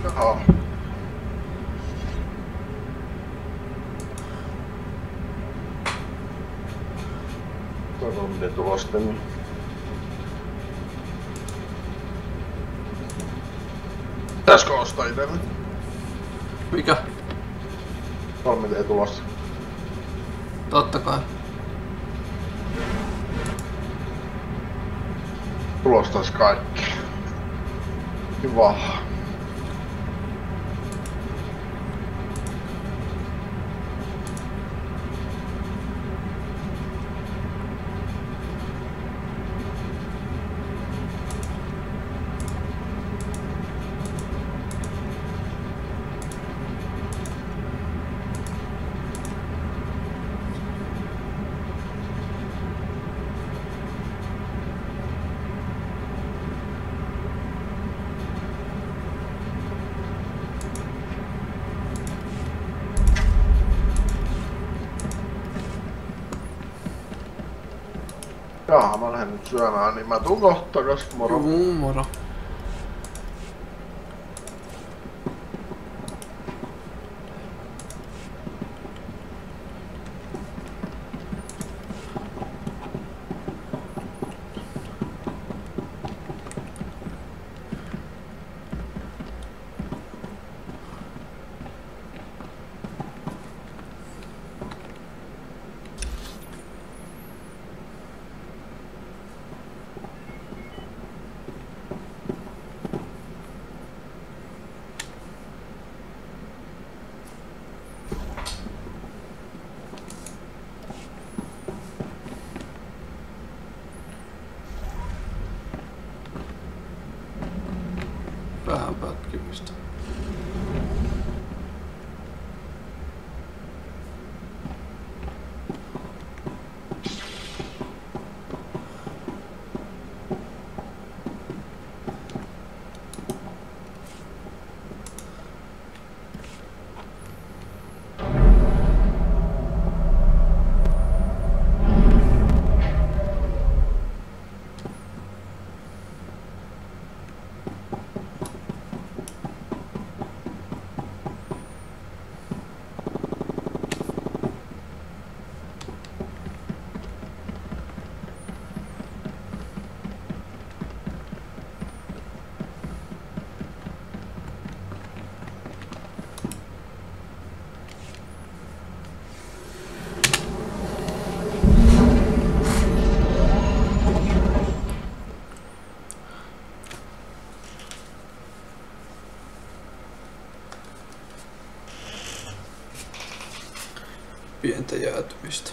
[SPEAKER 1] Jaha. Toivon miten tulosten. Pitäisikö ostaa itelle?
[SPEAKER 3] Mikä?
[SPEAKER 1] 3D tulossa.
[SPEAKER 3] Totta kai.
[SPEAKER 1] Tulostais kaikki. Hyvä. Jaha, mä lähden nyt syömään, niin mä tuun kohta takas. Moro.
[SPEAKER 3] Moro. Vähän pätkimistä. Pientä jäätymistä.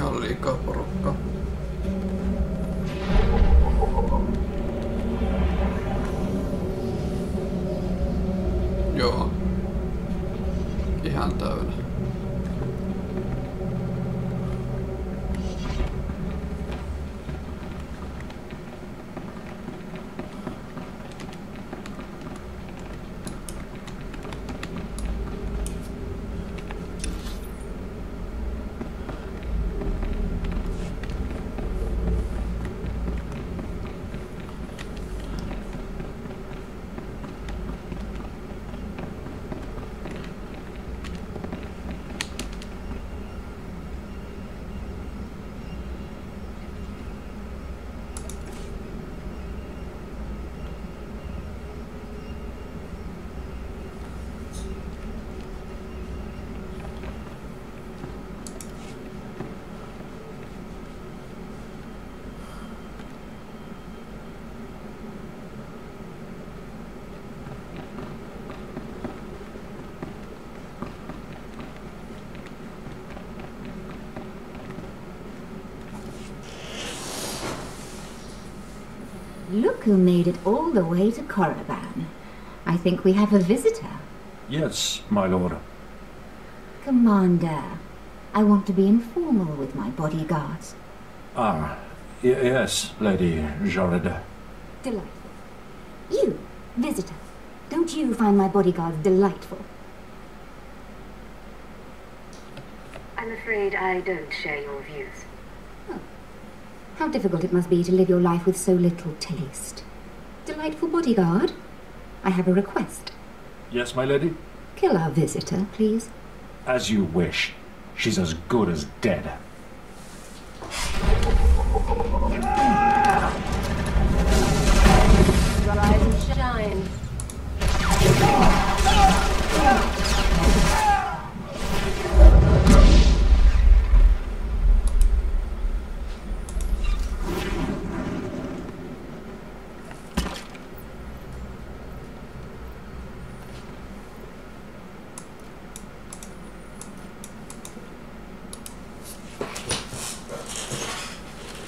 [SPEAKER 3] ihan liikaa porukkaa. Joo. Ihan täynnä.
[SPEAKER 15] Look who made it all the way to Korriban. I think we have a visitor.
[SPEAKER 10] Yes, my lord.
[SPEAKER 15] Commander, I want to be informal with my bodyguards.
[SPEAKER 10] Ah, yes, Lady Jared.
[SPEAKER 15] Delightful. You, visitor, don't you find my bodyguards delightful?
[SPEAKER 16] I'm afraid I don't share your views.
[SPEAKER 15] Oh. How difficult it must be to live your life with so little taste. Delightful bodyguard, I have a request.
[SPEAKER 10] Yes, my lady?
[SPEAKER 15] Kill our visitor, please.
[SPEAKER 10] As you wish. She's as good as dead.
[SPEAKER 12] Rise and shine.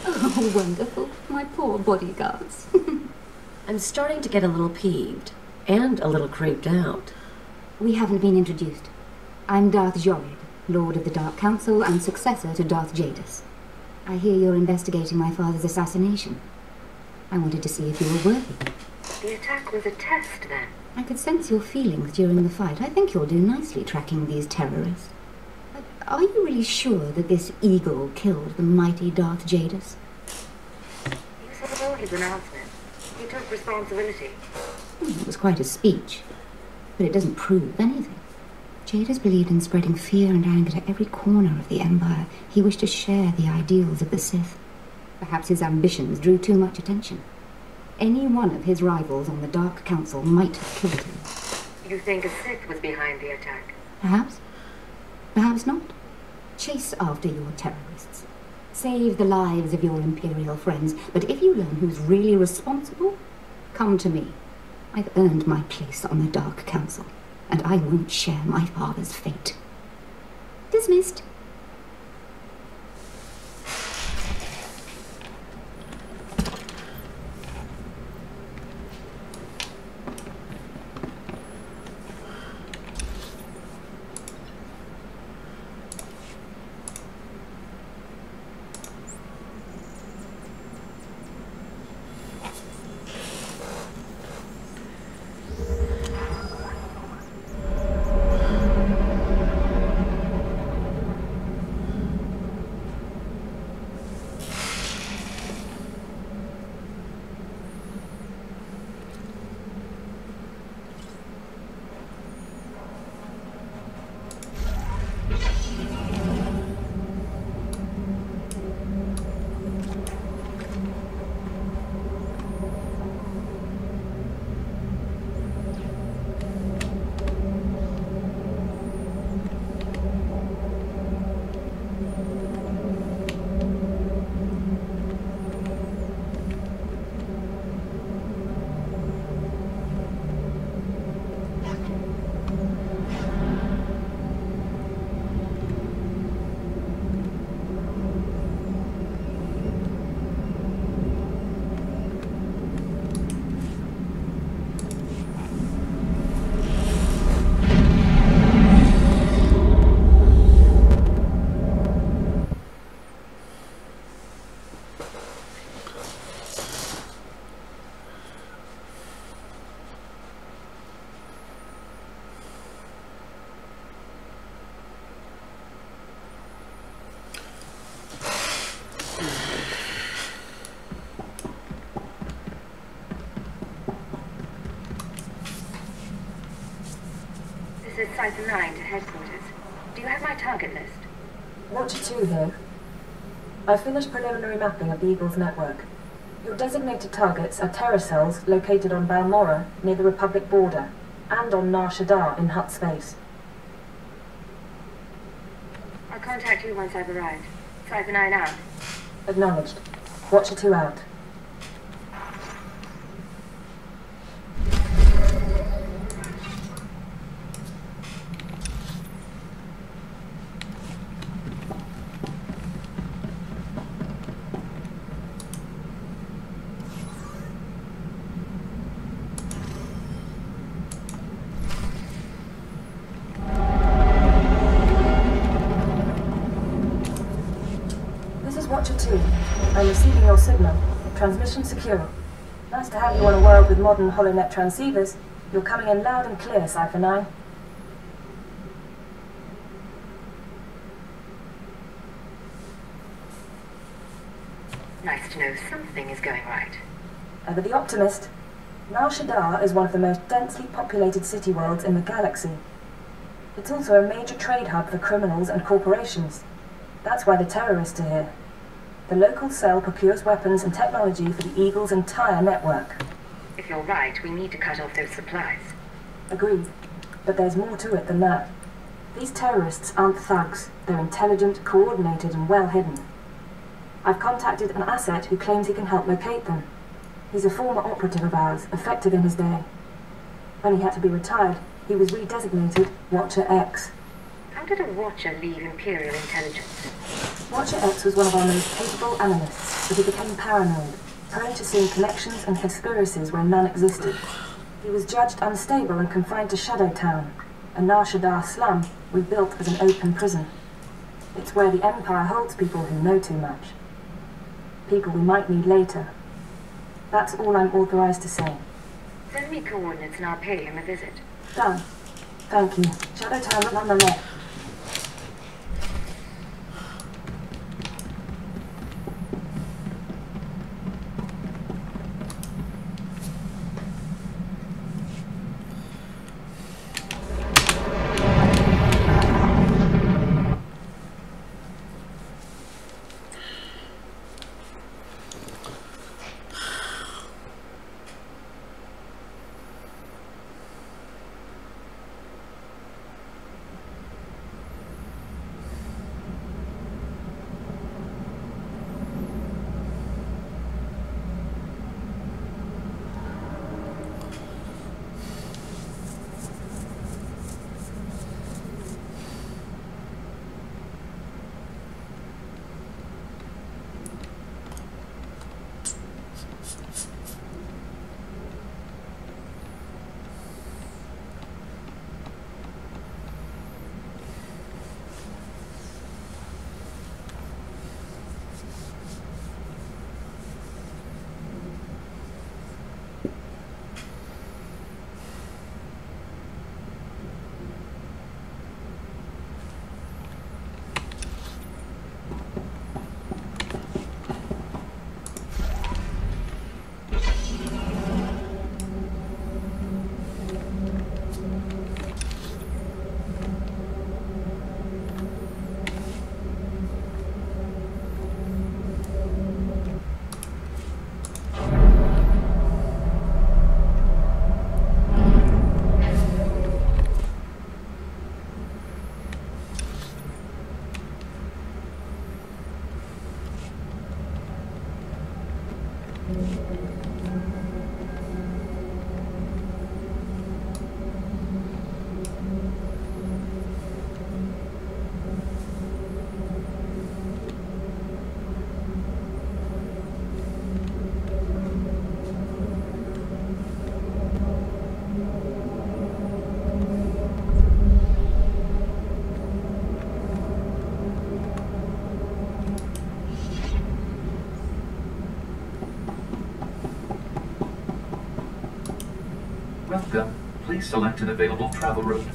[SPEAKER 15] Oh, wonderful. My poor bodyguards.
[SPEAKER 11] I'm starting to get a little peeved. And a little creeped out.
[SPEAKER 15] We haven't been introduced. I'm Darth Jorid, Lord of the Dark Council and successor to Darth Jadis. I hear you're investigating my father's assassination. I wanted to see if you were worthy.
[SPEAKER 16] The attack was a test, then?
[SPEAKER 15] I could sense your feelings during the fight. I think you'll do nicely tracking these terrorists. But are you really sure that this eagle killed the mighty Darth Jadis?
[SPEAKER 16] You saw his announcement. He took responsibility.
[SPEAKER 15] It was quite a speech, but it doesn't prove anything. Jadis believed in spreading fear and anger to every corner of the Empire. He wished to share the ideals of the Sith. Perhaps his ambitions drew too much attention. Any one of his rivals on the Dark Council might have killed him.
[SPEAKER 16] You think a Sith was behind the attack?
[SPEAKER 15] Perhaps. Perhaps not. Chase after your terrorists. Save the lives of your Imperial friends. But if you learn who's really responsible, come to me. I've earned my place on the Dark Council, and I won't share my father's fate. Dismissed.
[SPEAKER 4] soon.
[SPEAKER 16] This is Cipher 9 to headquarters. Do you have my target list?
[SPEAKER 4] Watcher 2 here. I finished preliminary mapping of the Eagle's network. Your designated targets are terror cells located on Balmorra near the Republic border, and on Nar Shaddaa in Hutt space.
[SPEAKER 16] I'll contact you once I've arrived. Cipher 9 out.
[SPEAKER 4] Acknowledged. Watcher 2 out. Watcher 2, I'm receiving your signal. Transmission secure. Nice to have you on a world with modern holonet transceivers. You're coming in loud and clear, Cipher 9.
[SPEAKER 16] Nice to know something is going right.
[SPEAKER 4] Ever the optimist. Nar Shaddaa is one of the most densely populated city worlds in the galaxy. It's also a major trade hub for criminals and corporations. That's why the terrorists are here. The local cell procures weapons and technology for the Eagle's entire network.
[SPEAKER 16] If you're right, we need to cut off those supplies.
[SPEAKER 4] Agreed. But there's more to it than that. These terrorists aren't thugs. They're intelligent, coordinated, and well hidden. I've contacted an asset who claims he can help locate them. He's a former operative of ours, effective in his day. When he had to be retired, he was redesignated Watcher X.
[SPEAKER 16] How did a Watcher leave Imperial intelligence?
[SPEAKER 4] Watcher X was one of our most capable analysts, but he became paranoid, prone to seeing connections and conspiracies where none existed. He was judged unstable and confined to Shadow Town, a Nar Shaddaa slum rebuilt as an open prison. It's where the Empire holds people who know too much. People we might need later. That's all I'm authorized to say.
[SPEAKER 16] Send me coordinates and I'll pay him a visit.
[SPEAKER 4] Done. Thank you. Shadow Town on the left.
[SPEAKER 14] Welcome. Please select an available travel route.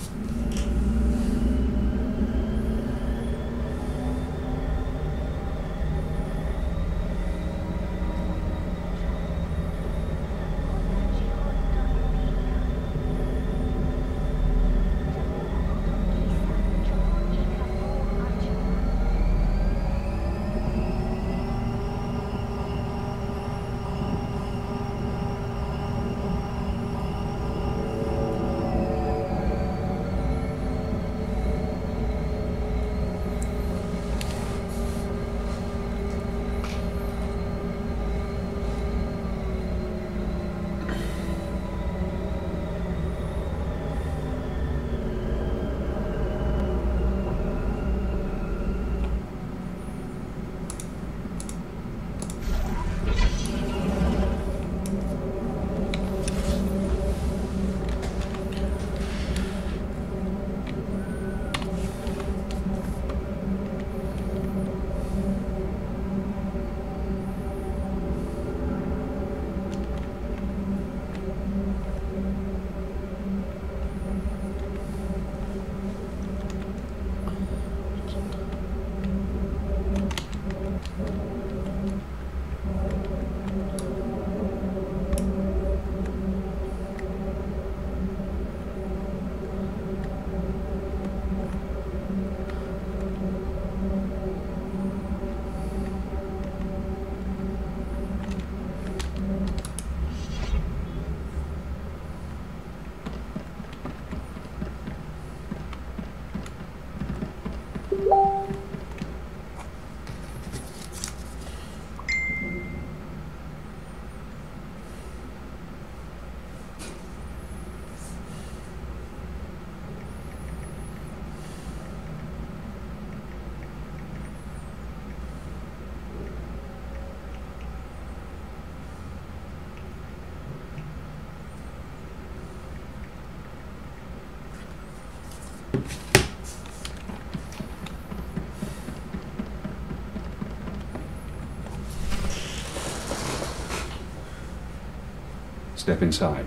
[SPEAKER 17] step inside.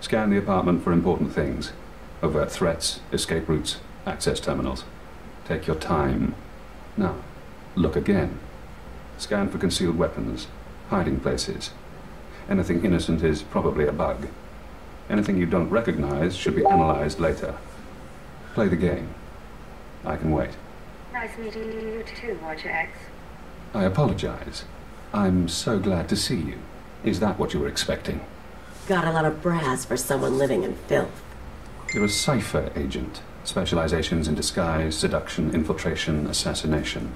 [SPEAKER 17] Scan the apartment for important things. Overt threats, escape routes, access terminals. Take your time. Now, look again. Scan for concealed weapons, hiding places. Anything innocent is probably a bug. Anything you don't recognize should be analyzed later. Play the game. I can wait.
[SPEAKER 16] Nice meeting you too, Watcher X.
[SPEAKER 17] I apologize. I'm so glad to see you. Is that what you were expecting?
[SPEAKER 11] Got a lot of brass for someone living in filth.
[SPEAKER 17] You're a cipher agent. Specializations in disguise, seduction, infiltration, assassination.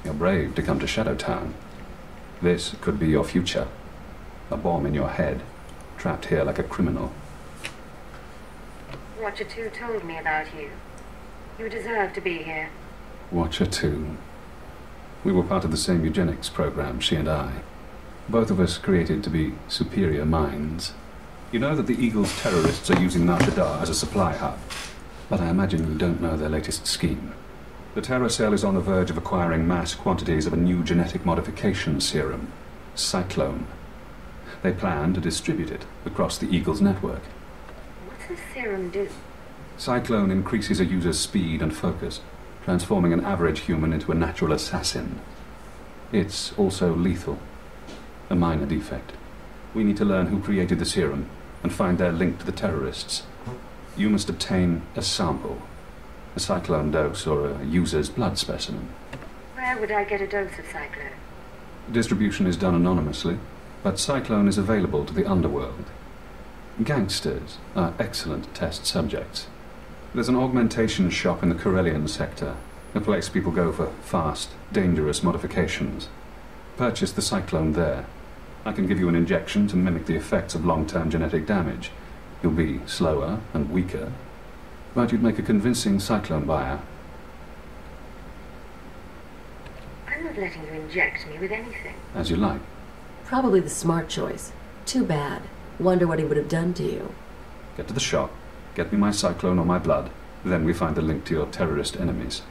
[SPEAKER 17] You're brave to come to Shadowtown. This could be your future. A bomb in your head, trapped here like a criminal.
[SPEAKER 16] Watcher 2 told me about you. You deserve to be here.
[SPEAKER 17] Watcher 2. We were part of the same eugenics program, she and I. Both of us created to be superior minds. You know that the Eagle's terrorists are using Nar Shaddaa as a supply hub, but I imagine you don't know their latest scheme. The terror cell is on the verge of acquiring mass quantities of a new genetic modification serum, Cyclone. They plan to distribute it across the Eagle's network.
[SPEAKER 16] What's the serum do?
[SPEAKER 17] Cyclone increases a user's speed and focus, transforming an average human into a natural assassin. It's also lethal. A minor defect. We need to learn who created the serum and find their link to the terrorists. You must obtain a sample. A Cyclone dose or a user's blood specimen.
[SPEAKER 16] Where would I get a dose of Cyclone?
[SPEAKER 17] Distribution is done anonymously, but Cyclone is available to the underworld. Gangsters are excellent test subjects. There's an augmentation shop in the Corellian sector, a place people go for fast, dangerous modifications. Purchase the Cyclone there. I can give you an injection to mimic the effects of long-term genetic damage. You'll be slower and weaker, but you'd make a convincing Cyclone buyer.
[SPEAKER 16] I'm not letting you inject me with anything.
[SPEAKER 17] As you like.
[SPEAKER 11] Probably the smart choice. Too bad. Wonder what he would have done to you.
[SPEAKER 17] Get to the shop, get me my Cyclone or my blood, then we find the link to your terrorist enemies.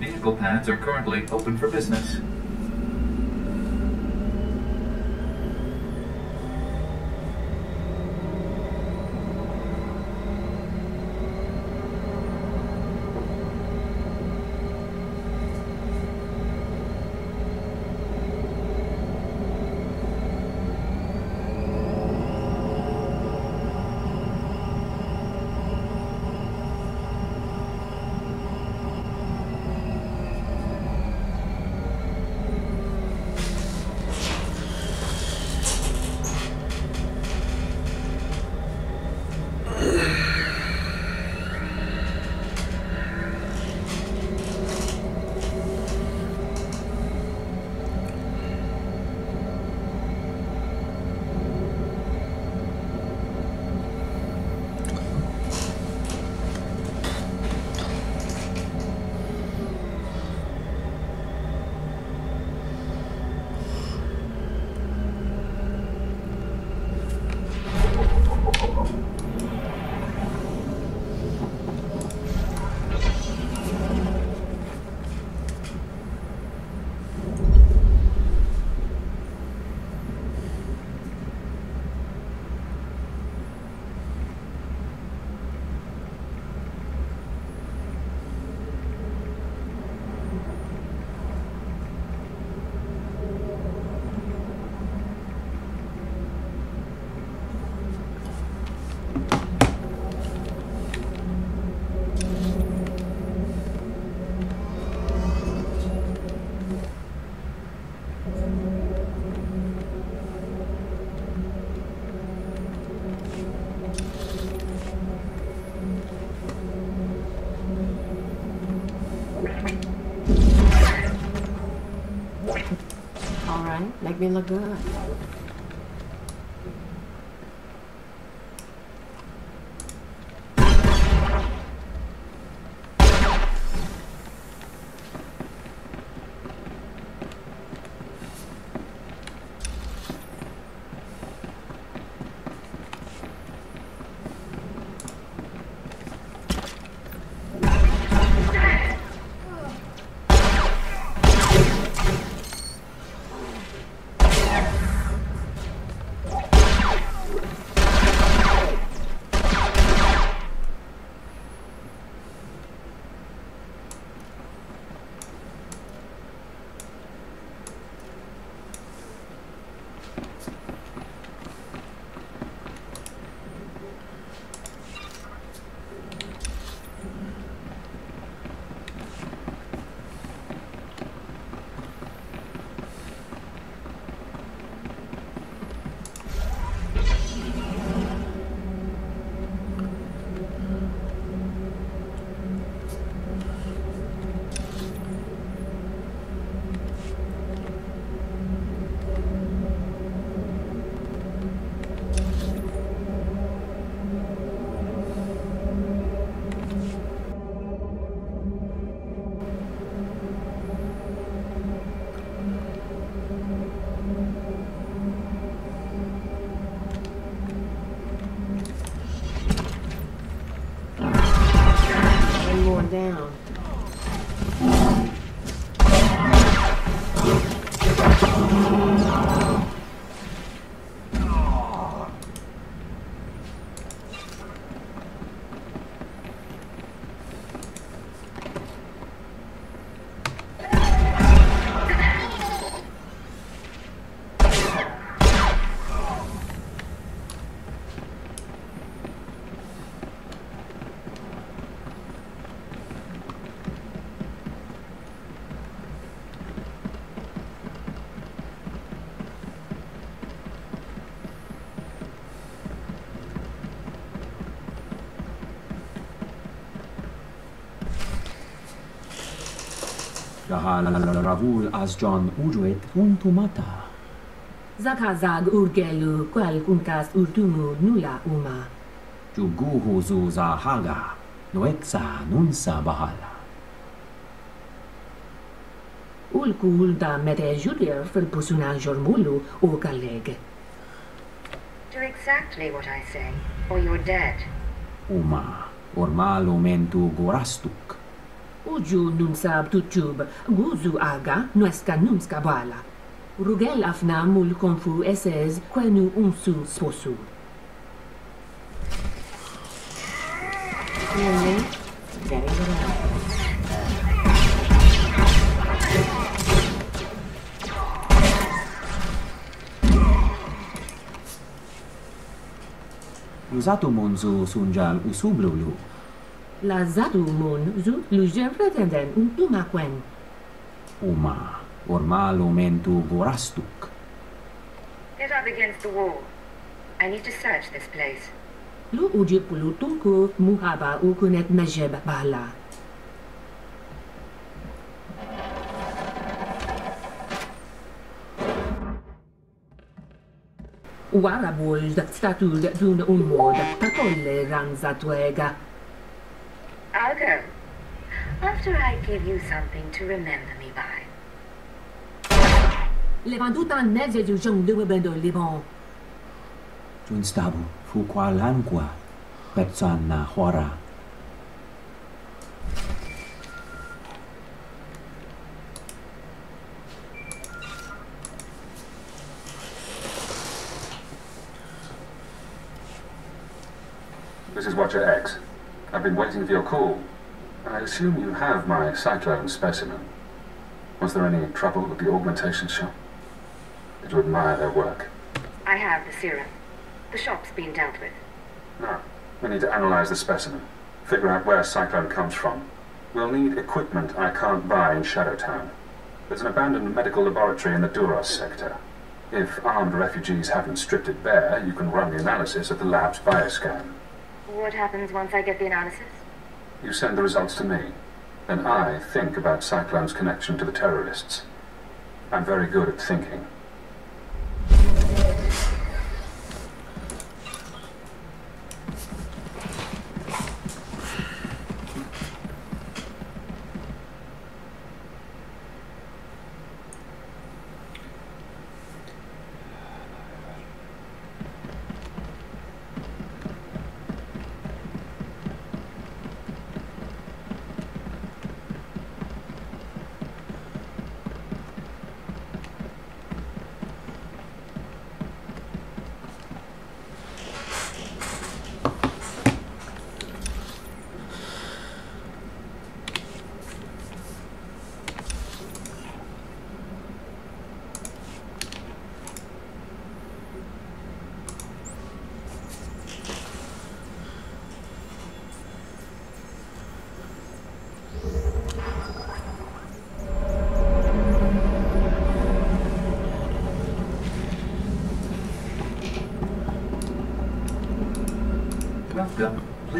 [SPEAKER 14] Vehicle pads are currently open for business.
[SPEAKER 11] on, make me look good. Down.
[SPEAKER 10] Ravul Asjon Ujuet Untumata.
[SPEAKER 11] Zakazag urgelu qual kunkas urtumu nula uma.
[SPEAKER 10] Juguhu Zuza Haga, Noexa Nunsa Bahala.
[SPEAKER 11] Ulkul da mete julier fel personajor mulu o galeg.
[SPEAKER 16] Do exactly what I say, or you're dead.
[SPEAKER 10] Uma, ormalo mentu gorastuk.
[SPEAKER 11] Uju nunsab tutjub, guzu aga, nuesca nunska bala. Rugel afna mul konfu esez, quenu unsu sposu. Really? Very good.
[SPEAKER 10] Uzatu monzu sunjal usublulu.
[SPEAKER 11] La zadu mon zu lujer pretenden untumaquen.
[SPEAKER 10] Uma, ormalo mentu gorastuk.
[SPEAKER 16] Get up against the wall. I need to search this place.
[SPEAKER 11] Lu uji pulu tunku muhaba ukunet mejeb bala. Warabul statud dun unmod takolle ranzatuega.
[SPEAKER 16] I'll go. After I give you something to remember me by.
[SPEAKER 11] Levanduta neze du jong bendo libon.
[SPEAKER 10] Junstabu fu qualanqua, Petsanna Hora.
[SPEAKER 17] This is Watcher X. I've been waiting for your call. I assume you have my cyclone specimen. Was there any trouble with the augmentation shop? Did you admire their work?
[SPEAKER 16] I have the serum. The shop's been dealt with.
[SPEAKER 17] No. We need to analyze the specimen. Figure out where cyclone comes from. We'll need equipment I can't buy in Shadowtown. There's an abandoned medical laboratory in the Duros sector. If armed refugees haven't stripped it bare, you can run the analysis of the lab's bioscan.
[SPEAKER 16] What happens once I get the analysis?
[SPEAKER 17] You send the results to me. Then I think about Cyclone's connection to the terrorists. I'm very good at thinking.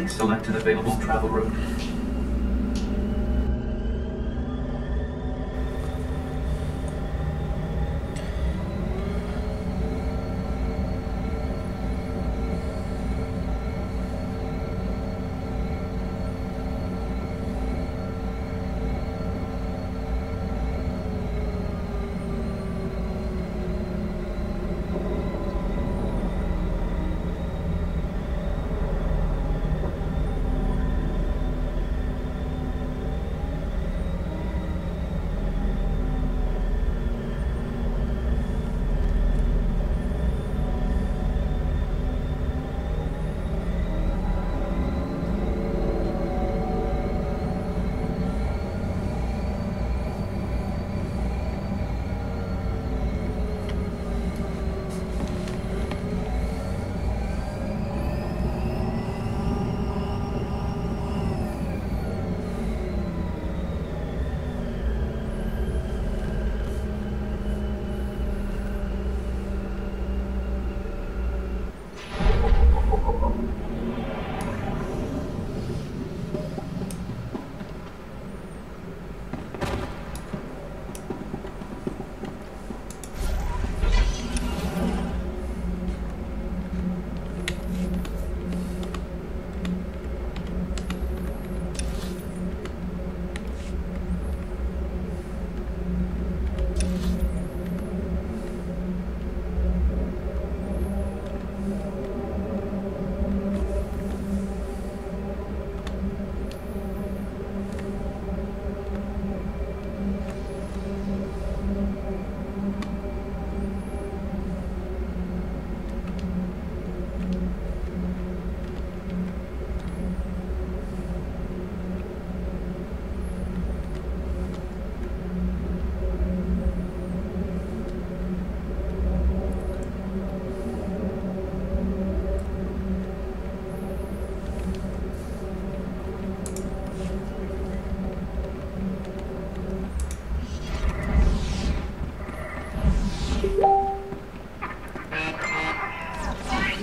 [SPEAKER 14] carefully select an available travel route.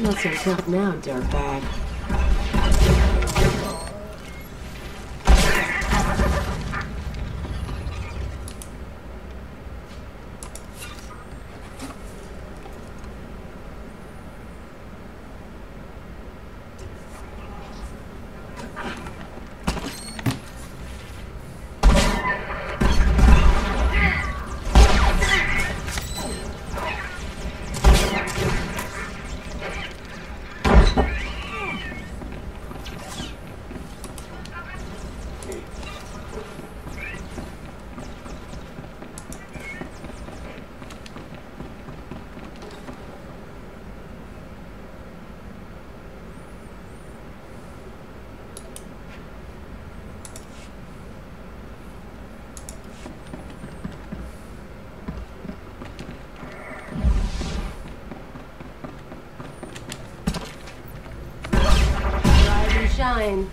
[SPEAKER 11] Not so tough now, dirtbag.
[SPEAKER 12] Shine.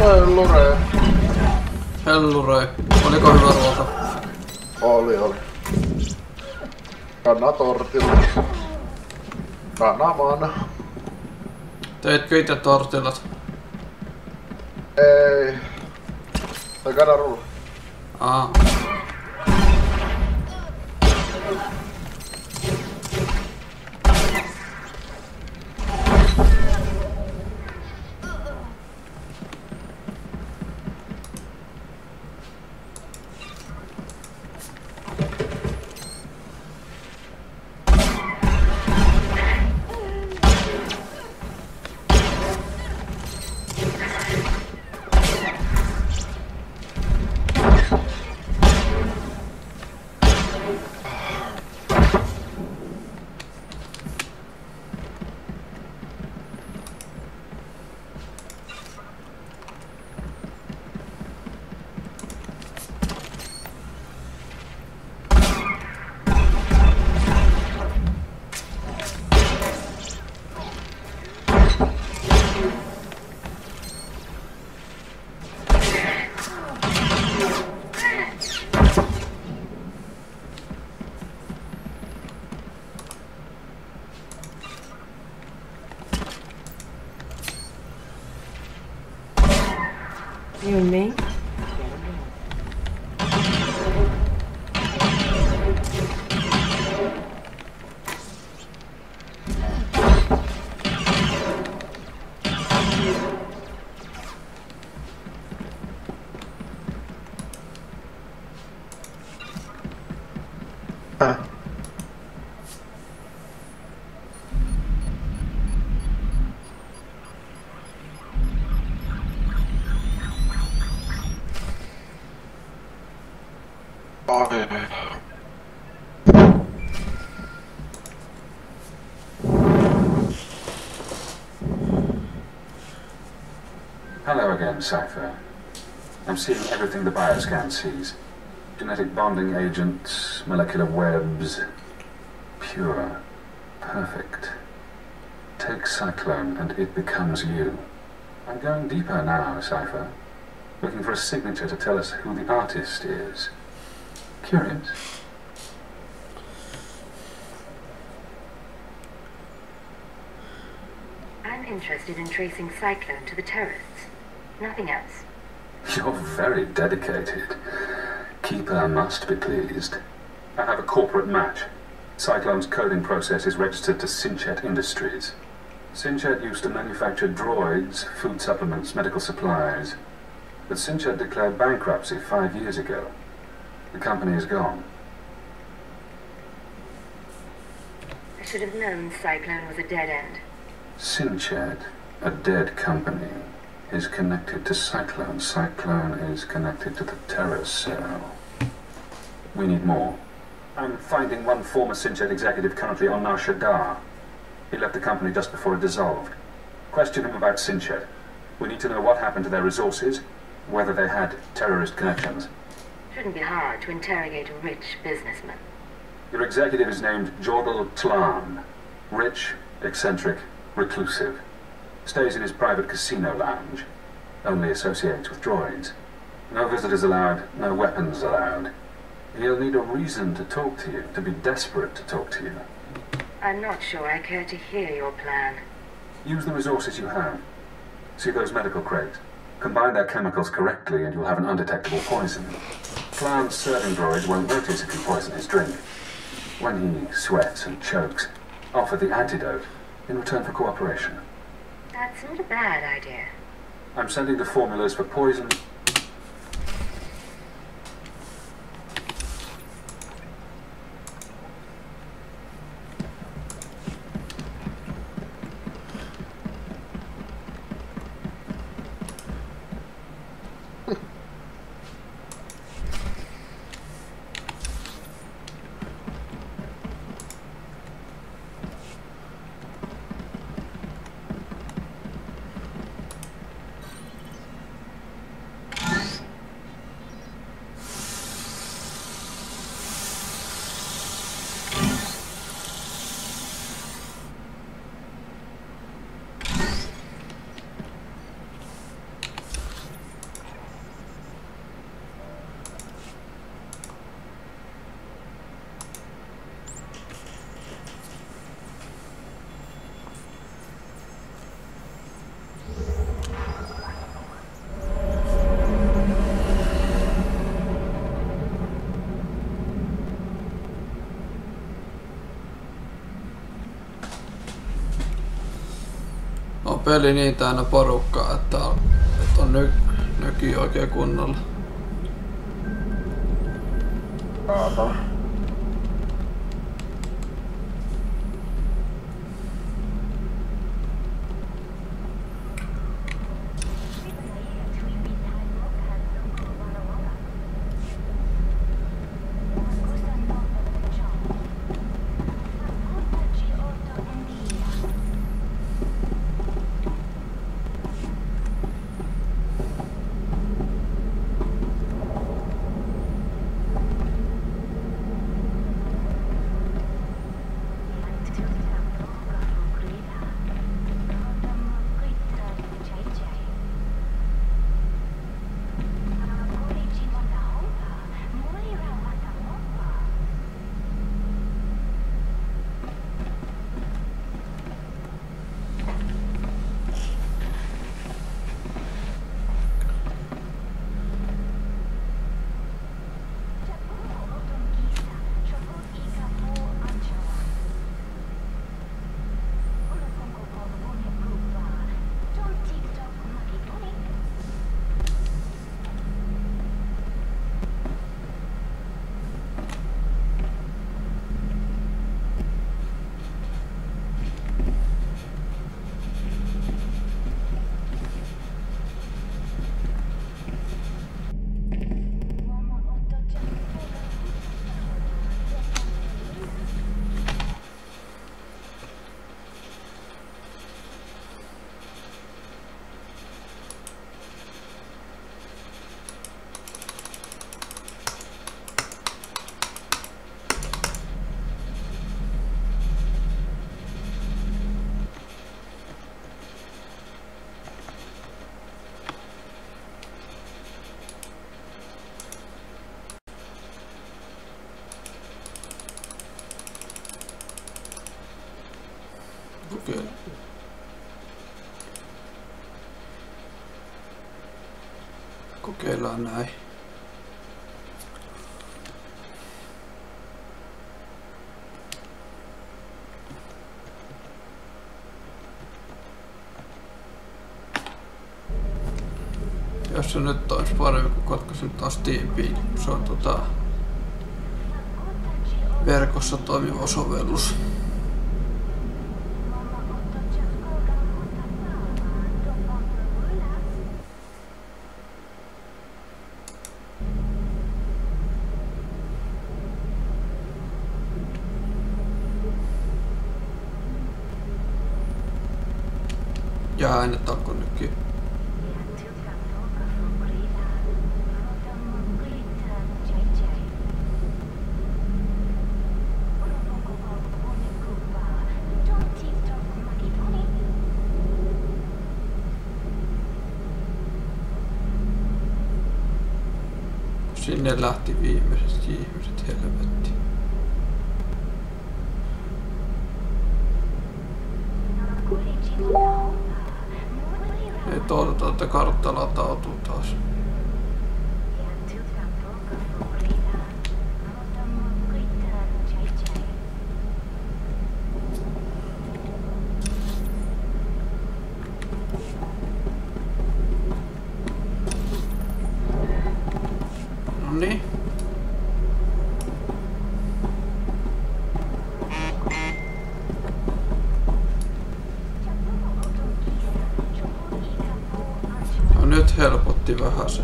[SPEAKER 1] Hellurei.
[SPEAKER 3] Hellurei. Oliko hyvä ruoka?
[SPEAKER 1] Oli. Kanna tortilla. Kanamana.
[SPEAKER 3] Teitkö itse tortillat?
[SPEAKER 1] Ei. Tai kanarulla.
[SPEAKER 11] You and me?
[SPEAKER 8] Hello again, Cypher. I'm seeing everything the bioscan sees. Genetic bonding agents, molecular webs. Pure. Perfect. Take Cyclone and it becomes you. I'm going deeper now, Cypher. Looking for a signature to tell us who the artist is. Curious?
[SPEAKER 16] I'm interested in tracing Cyclone to the terrorists. Nothing else.
[SPEAKER 8] You're very dedicated. Keeper must be pleased. I have a corporate match. Cyclone's coding process is registered to Sinchet Industries. Sinchet used to manufacture droids, food supplements, medical supplies. But Sinchet declared bankruptcy 5 years ago. The company is gone.
[SPEAKER 16] I should have known Cyclone was a dead end.
[SPEAKER 8] Sinchet, a dead company, is connected to Cyclone. Cyclone is connected to the terror cell. We need more. I'm finding one former Sinchet executive currently on Nar Shaddaa. He left the company just before it dissolved. Question him about Sinchet. We need to know what happened to their resources, whether they had terrorist connections.
[SPEAKER 16] Shouldn't be hard to interrogate a rich businessman.
[SPEAKER 8] Your executive is named Jordal Tlan. Rich, eccentric, reclusive. Stays in his private casino lounge. Only associates with droids. No visitors allowed, no weapons allowed. He'll need a reason to talk to you, to be desperate to talk to you.
[SPEAKER 16] I'm not sure I care to hear your plan.
[SPEAKER 8] Use the resources you have. See those medical crates? Combine their chemicals correctly and you'll have an undetectable poison. Tlan's serving droid won't notice if you poison his drink. When he sweats and chokes, offer the antidote in return for cooperation.
[SPEAKER 16] That's not a bad idea.
[SPEAKER 8] I'm sending the formulas for poison.
[SPEAKER 3] Peli niin täynnä porukkaa, että on nyki oikein kunnolla. Kokeillaan näin. Jos se nyt olisi paremmin, kun katkaisin taas Steamiin. Se on verkossa toimiva sovellus. Ja äänetakko nytkin. Sinne lähti viimeiset ihmiset, helvetti. Ei toivota, että kartta latautuu taas. Noniin. No nyt helpotti vähän se.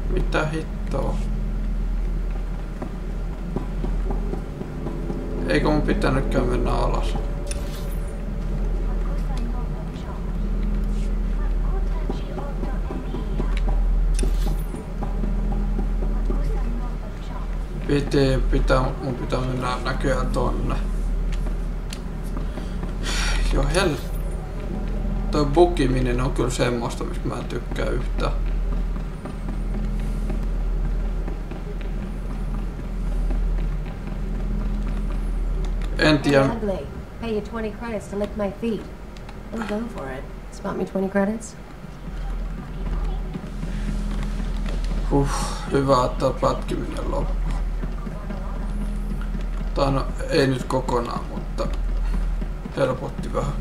[SPEAKER 3] Mitä hittoa? Eikö mun pitänytkään mennä alas? Mun pitää mennä näköjään tonne. Jo toi bukiminen on kyllä semmoista, mistä mä en tykkää yhtään. En tiedä.
[SPEAKER 11] Pay you 20 credits to lick my feet. I'll go for it. Spot me 20 credits.
[SPEAKER 3] Hyvä, että pätkiminen loppuu. Tai no, ei nyt kokonaan, mutta helpotti vähän.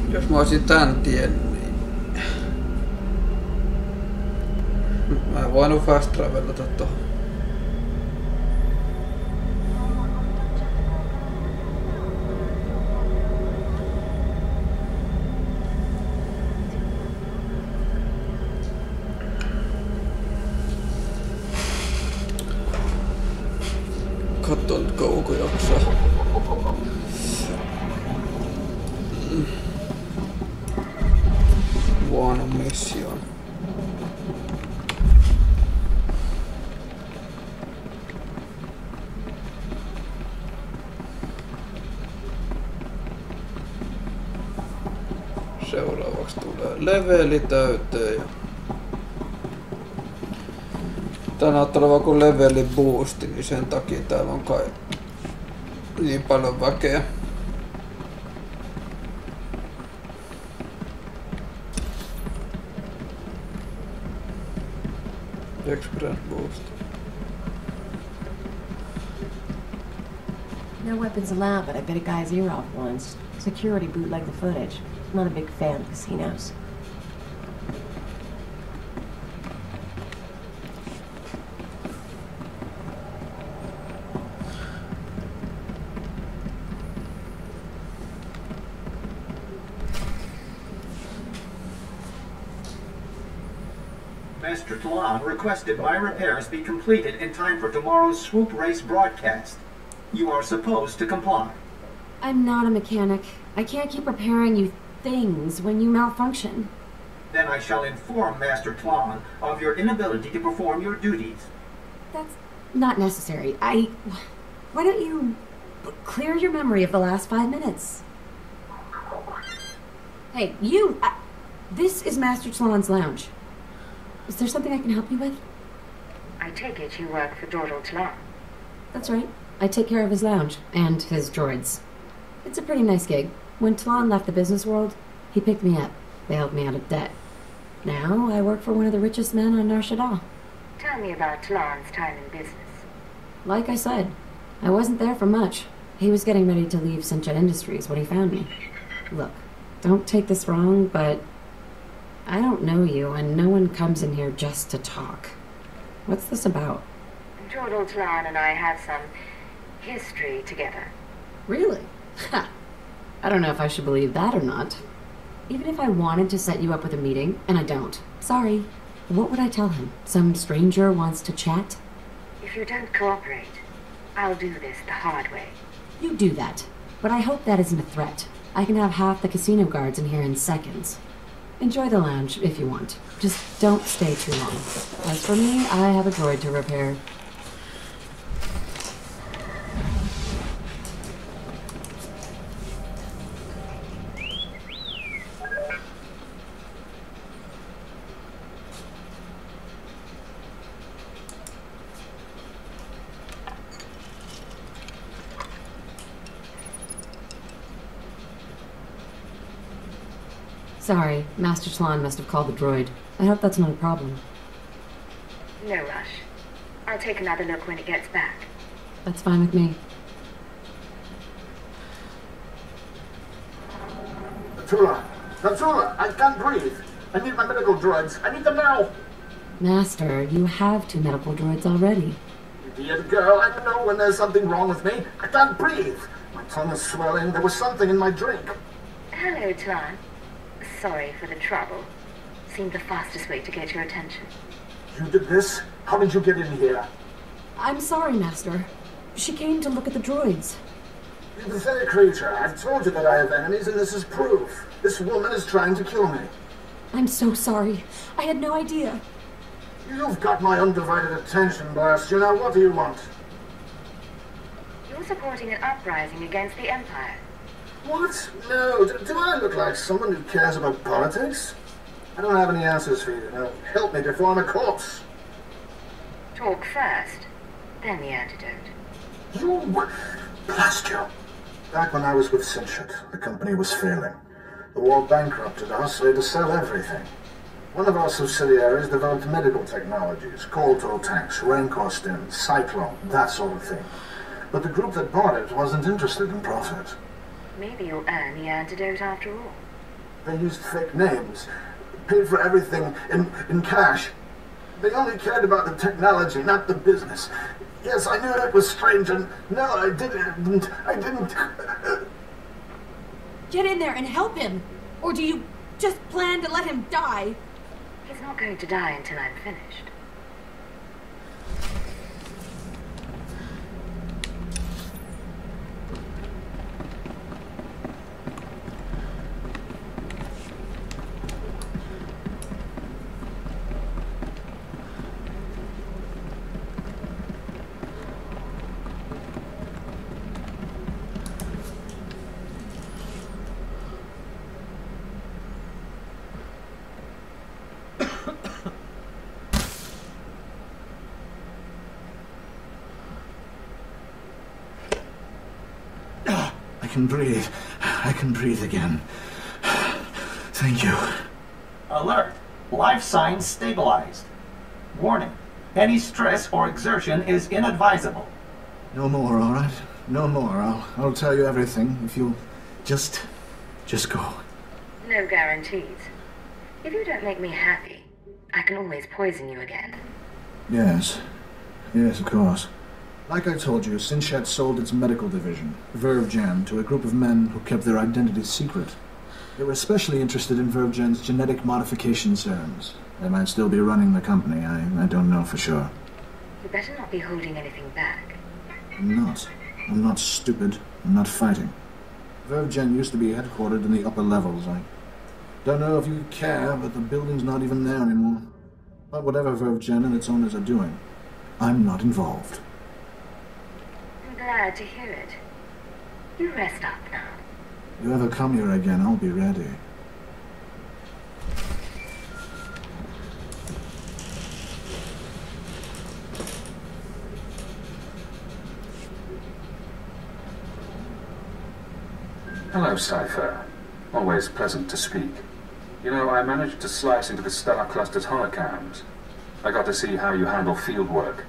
[SPEAKER 3] Jos mä olisin tän tiennyt, niin mä en voinut fast travelata tohon. Katso nyt kauko jaksaa. Huono mission. Seuraavaksi tulee leveli täyteen. Tää näyttää olevan kuin leveli boosti, niin sen takia täällä on kai niin paljon väkeä. Express boost.
[SPEAKER 11] No weapons allowed, but I bit a guy's ear off once. Security bootlegged the footage. Not a big fan of casinos.
[SPEAKER 18] Master Tlan requested my repairs be completed in time for tomorrow's swoop race broadcast. You are supposed to comply.
[SPEAKER 9] I'm not a mechanic. I can't keep repairing you things when you malfunction.
[SPEAKER 18] Then I shall inform Master Tlan of your inability to perform your duties.
[SPEAKER 9] That's not necessary. Why don't you clear your memory of the last 5 minutes? Hey, you! This is Master Tlan's lounge. Is there something I can help you with?
[SPEAKER 16] I take it you work for Dordal Tlan.
[SPEAKER 9] That's right. I take care of his lounge and his droids. It's a pretty nice gig. When Tlan left the business world, he picked me up, bailed me out of debt. Now I work for one of the richest men on Nar Shaddaa.
[SPEAKER 16] Tell me about Tlan's time in business.
[SPEAKER 9] Like I said, I wasn't there for much. He was getting ready to leave Sincha Industries when he found me. Look, don't take this wrong, but I don't know you, and no one comes in here just to talk. What's this about?
[SPEAKER 16] Dordal Tlan and I have some history together.
[SPEAKER 9] Really? Ha! I don't know if I should believe that or not. Even if I wanted to set you up with a meeting, and I don't. Sorry. What would I tell him? Some stranger wants to chat?
[SPEAKER 16] If you don't cooperate, I'll do this the hard way.
[SPEAKER 9] You do that. But I hope that isn't a threat. I can have half the casino guards in here in seconds. Enjoy the lounge if you want. Just don't stay too long. As for me, I have a droid to repair. Sorry, Master Tlan must have called the droid. I hope that's not a problem.
[SPEAKER 16] No rush. I'll take another look when it gets back.
[SPEAKER 9] That's fine with me.
[SPEAKER 13] Natsula, I can't breathe. I need my medical droids. I need them now.
[SPEAKER 9] Master, you have 2 medical droids already.
[SPEAKER 13] Idiot girl, I know when there's something wrong with me. I can't breathe. My tongue is swelling. There was something in my drink.
[SPEAKER 16] Hello, Tlan. Sorry for the trouble. Seemed the fastest way to get your attention.
[SPEAKER 13] You did this? How did you get in here?
[SPEAKER 9] I'm sorry, Master. She came to look at the droids.
[SPEAKER 13] You pathetic creature. I've told you that I have enemies, and this is proof. This woman is trying to kill me.
[SPEAKER 9] I'm so sorry. I had no idea.
[SPEAKER 13] You've got my undivided attention, Blast. Now what do you want?
[SPEAKER 16] You're supporting an uprising against the Empire.
[SPEAKER 13] What? No. Do I look like someone who cares about politics? I don't have any answers for you. Now, help me before I'm a corpse.
[SPEAKER 16] Talk first, then the antidote.
[SPEAKER 13] You... Blast you. Back when I was with Sinchit, the company was failing. The war bankrupted us, so we had to sell everything. One of our subsidiaries developed medical technologies, Kolto tanks, Rancor stims, Cyclone, that sort of thing. But the group that bought it wasn't interested in profit.
[SPEAKER 16] Maybe you'll earn the antidote after all.
[SPEAKER 13] They used fake names, paid for everything in cash. They only cared about the technology, not the business. Yes, I knew it was strange, and no, I didn't.
[SPEAKER 19] Get in there and help him! Or do you just plan to let him die?
[SPEAKER 16] He's not going to die until I'm finished.
[SPEAKER 13] I can breathe. I can breathe again. Thank you.
[SPEAKER 18] Alert. Life signs stabilized. Warning. Any stress or exertion is inadvisable.
[SPEAKER 13] No more, all right? No more. I'll tell you everything if you'll just go.
[SPEAKER 16] No guarantees. If you don't make me happy, I can always poison you again.
[SPEAKER 13] Yes, of course. Like I told you, Sinchat sold its medical division, Verve Jam, to a group of men who kept their identities secret.
[SPEAKER 20] They were especially interested in Vervgen's genetic modification serums. They might still be running the company. I don't know for sure.
[SPEAKER 16] You better not be holding anything back.
[SPEAKER 20] I'm not. I'm not stupid. I'm not fighting. Vervgen used to be headquartered in the upper levels. I don't know if you care, but the building's not even there anymore. But whatever Vervgen and its owners are doing, I'm not involved.
[SPEAKER 16] I'm glad to hear it. You rest up now.
[SPEAKER 20] If you ever come here again, I'll be ready.
[SPEAKER 17] Hello, Cypher. Always pleasant to speak. You know, I managed to slice into the Star Cluster's holocams. I got to see how you handle field work.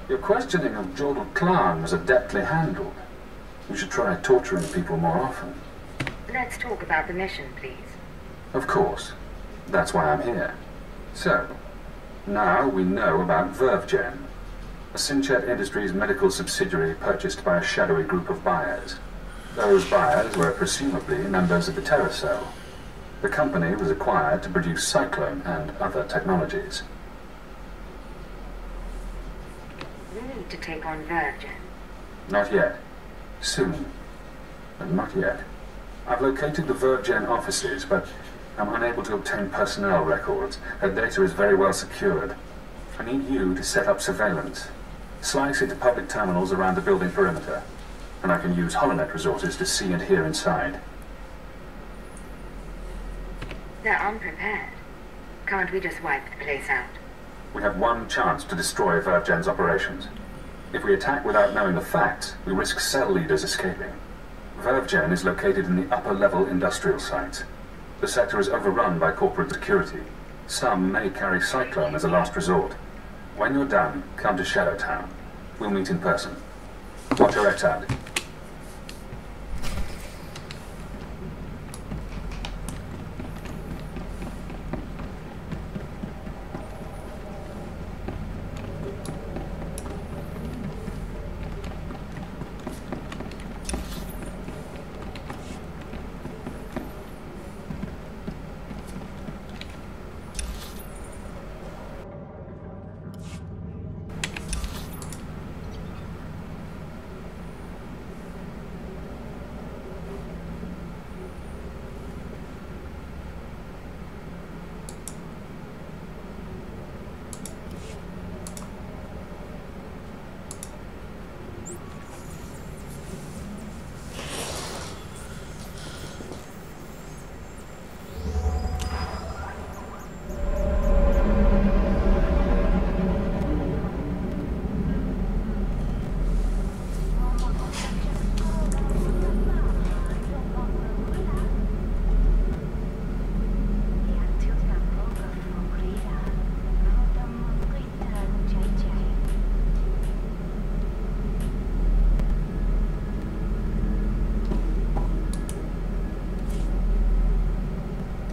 [SPEAKER 17] Your questioning of Jordal Klan was adeptly handled. You should try torturing people more often.
[SPEAKER 16] Let's talk about the mission, please.
[SPEAKER 17] Of course. That's why I'm here. So, now we know about Vervgen, a Sinchet Industries medical subsidiary purchased by a shadowy group of buyers. Those buyers were presumably members of the Terror Cell. The company was acquired to produce Cyclone and other technologies.
[SPEAKER 16] We need to take on Vervgen.
[SPEAKER 17] Not yet. Soon. But not yet. I've located the Vervgen offices, but I'm unable to obtain personnel records. Their data is very well secured. I need you to set up surveillance. Slice into public terminals around the building perimeter, and I can use HoloNet resources to see and hear inside.
[SPEAKER 16] They're unprepared. Can't we just wipe the place out?
[SPEAKER 17] We have one chance to destroy Vervgen's operations. If we attack without knowing the facts, we risk cell leaders escaping. Vervgen is located in the upper-level industrial sites. The sector is overrun by corporate security. Some may carry Cyclone as a last resort. When you're done, come to Shadowtown. We'll meet in person. Watch your X out.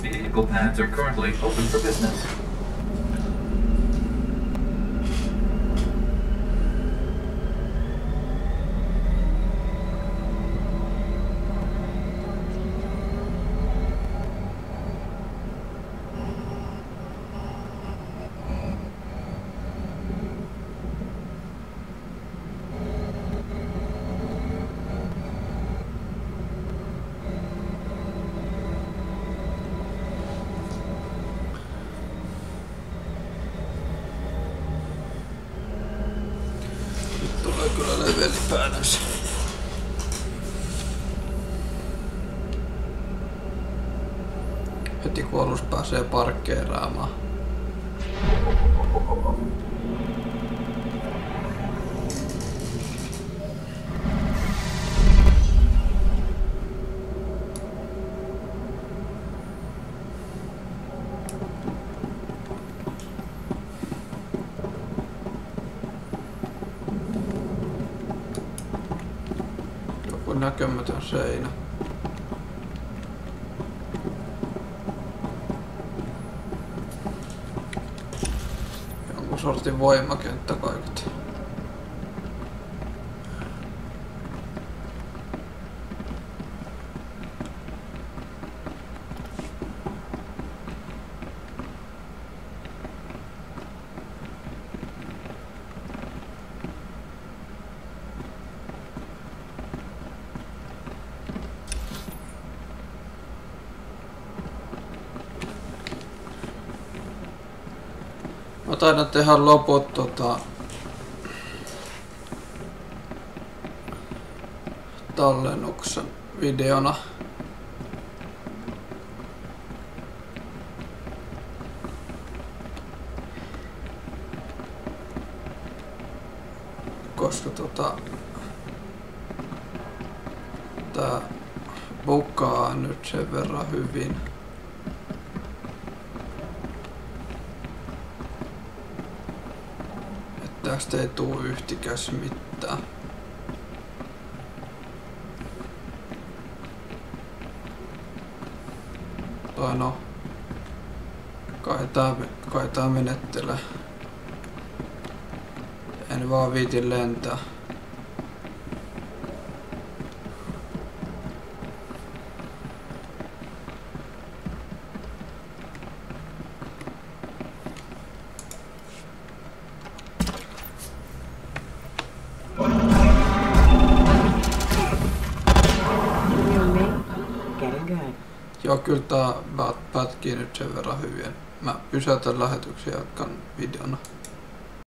[SPEAKER 21] Vehicle paths are currently open for business.
[SPEAKER 3] Kyllä leveli päätänsä. Heti kun alus pääsee parkkeeraamaan. Näkemätön seinä. Jonkun sortin voimakenttä kaiket. taidan tehdä loput tallennuksen videona. Koska tää bukaa nyt sen verran hyvin. Että tästä ei tuu yhtikäs mitään. Tai no, kai tää menettelee. En vaan viitin lentää. Joo, kyllä tää pätkii nyt sen verran hyvin. Mä pysäytän lähetyksen ja jatkan videona.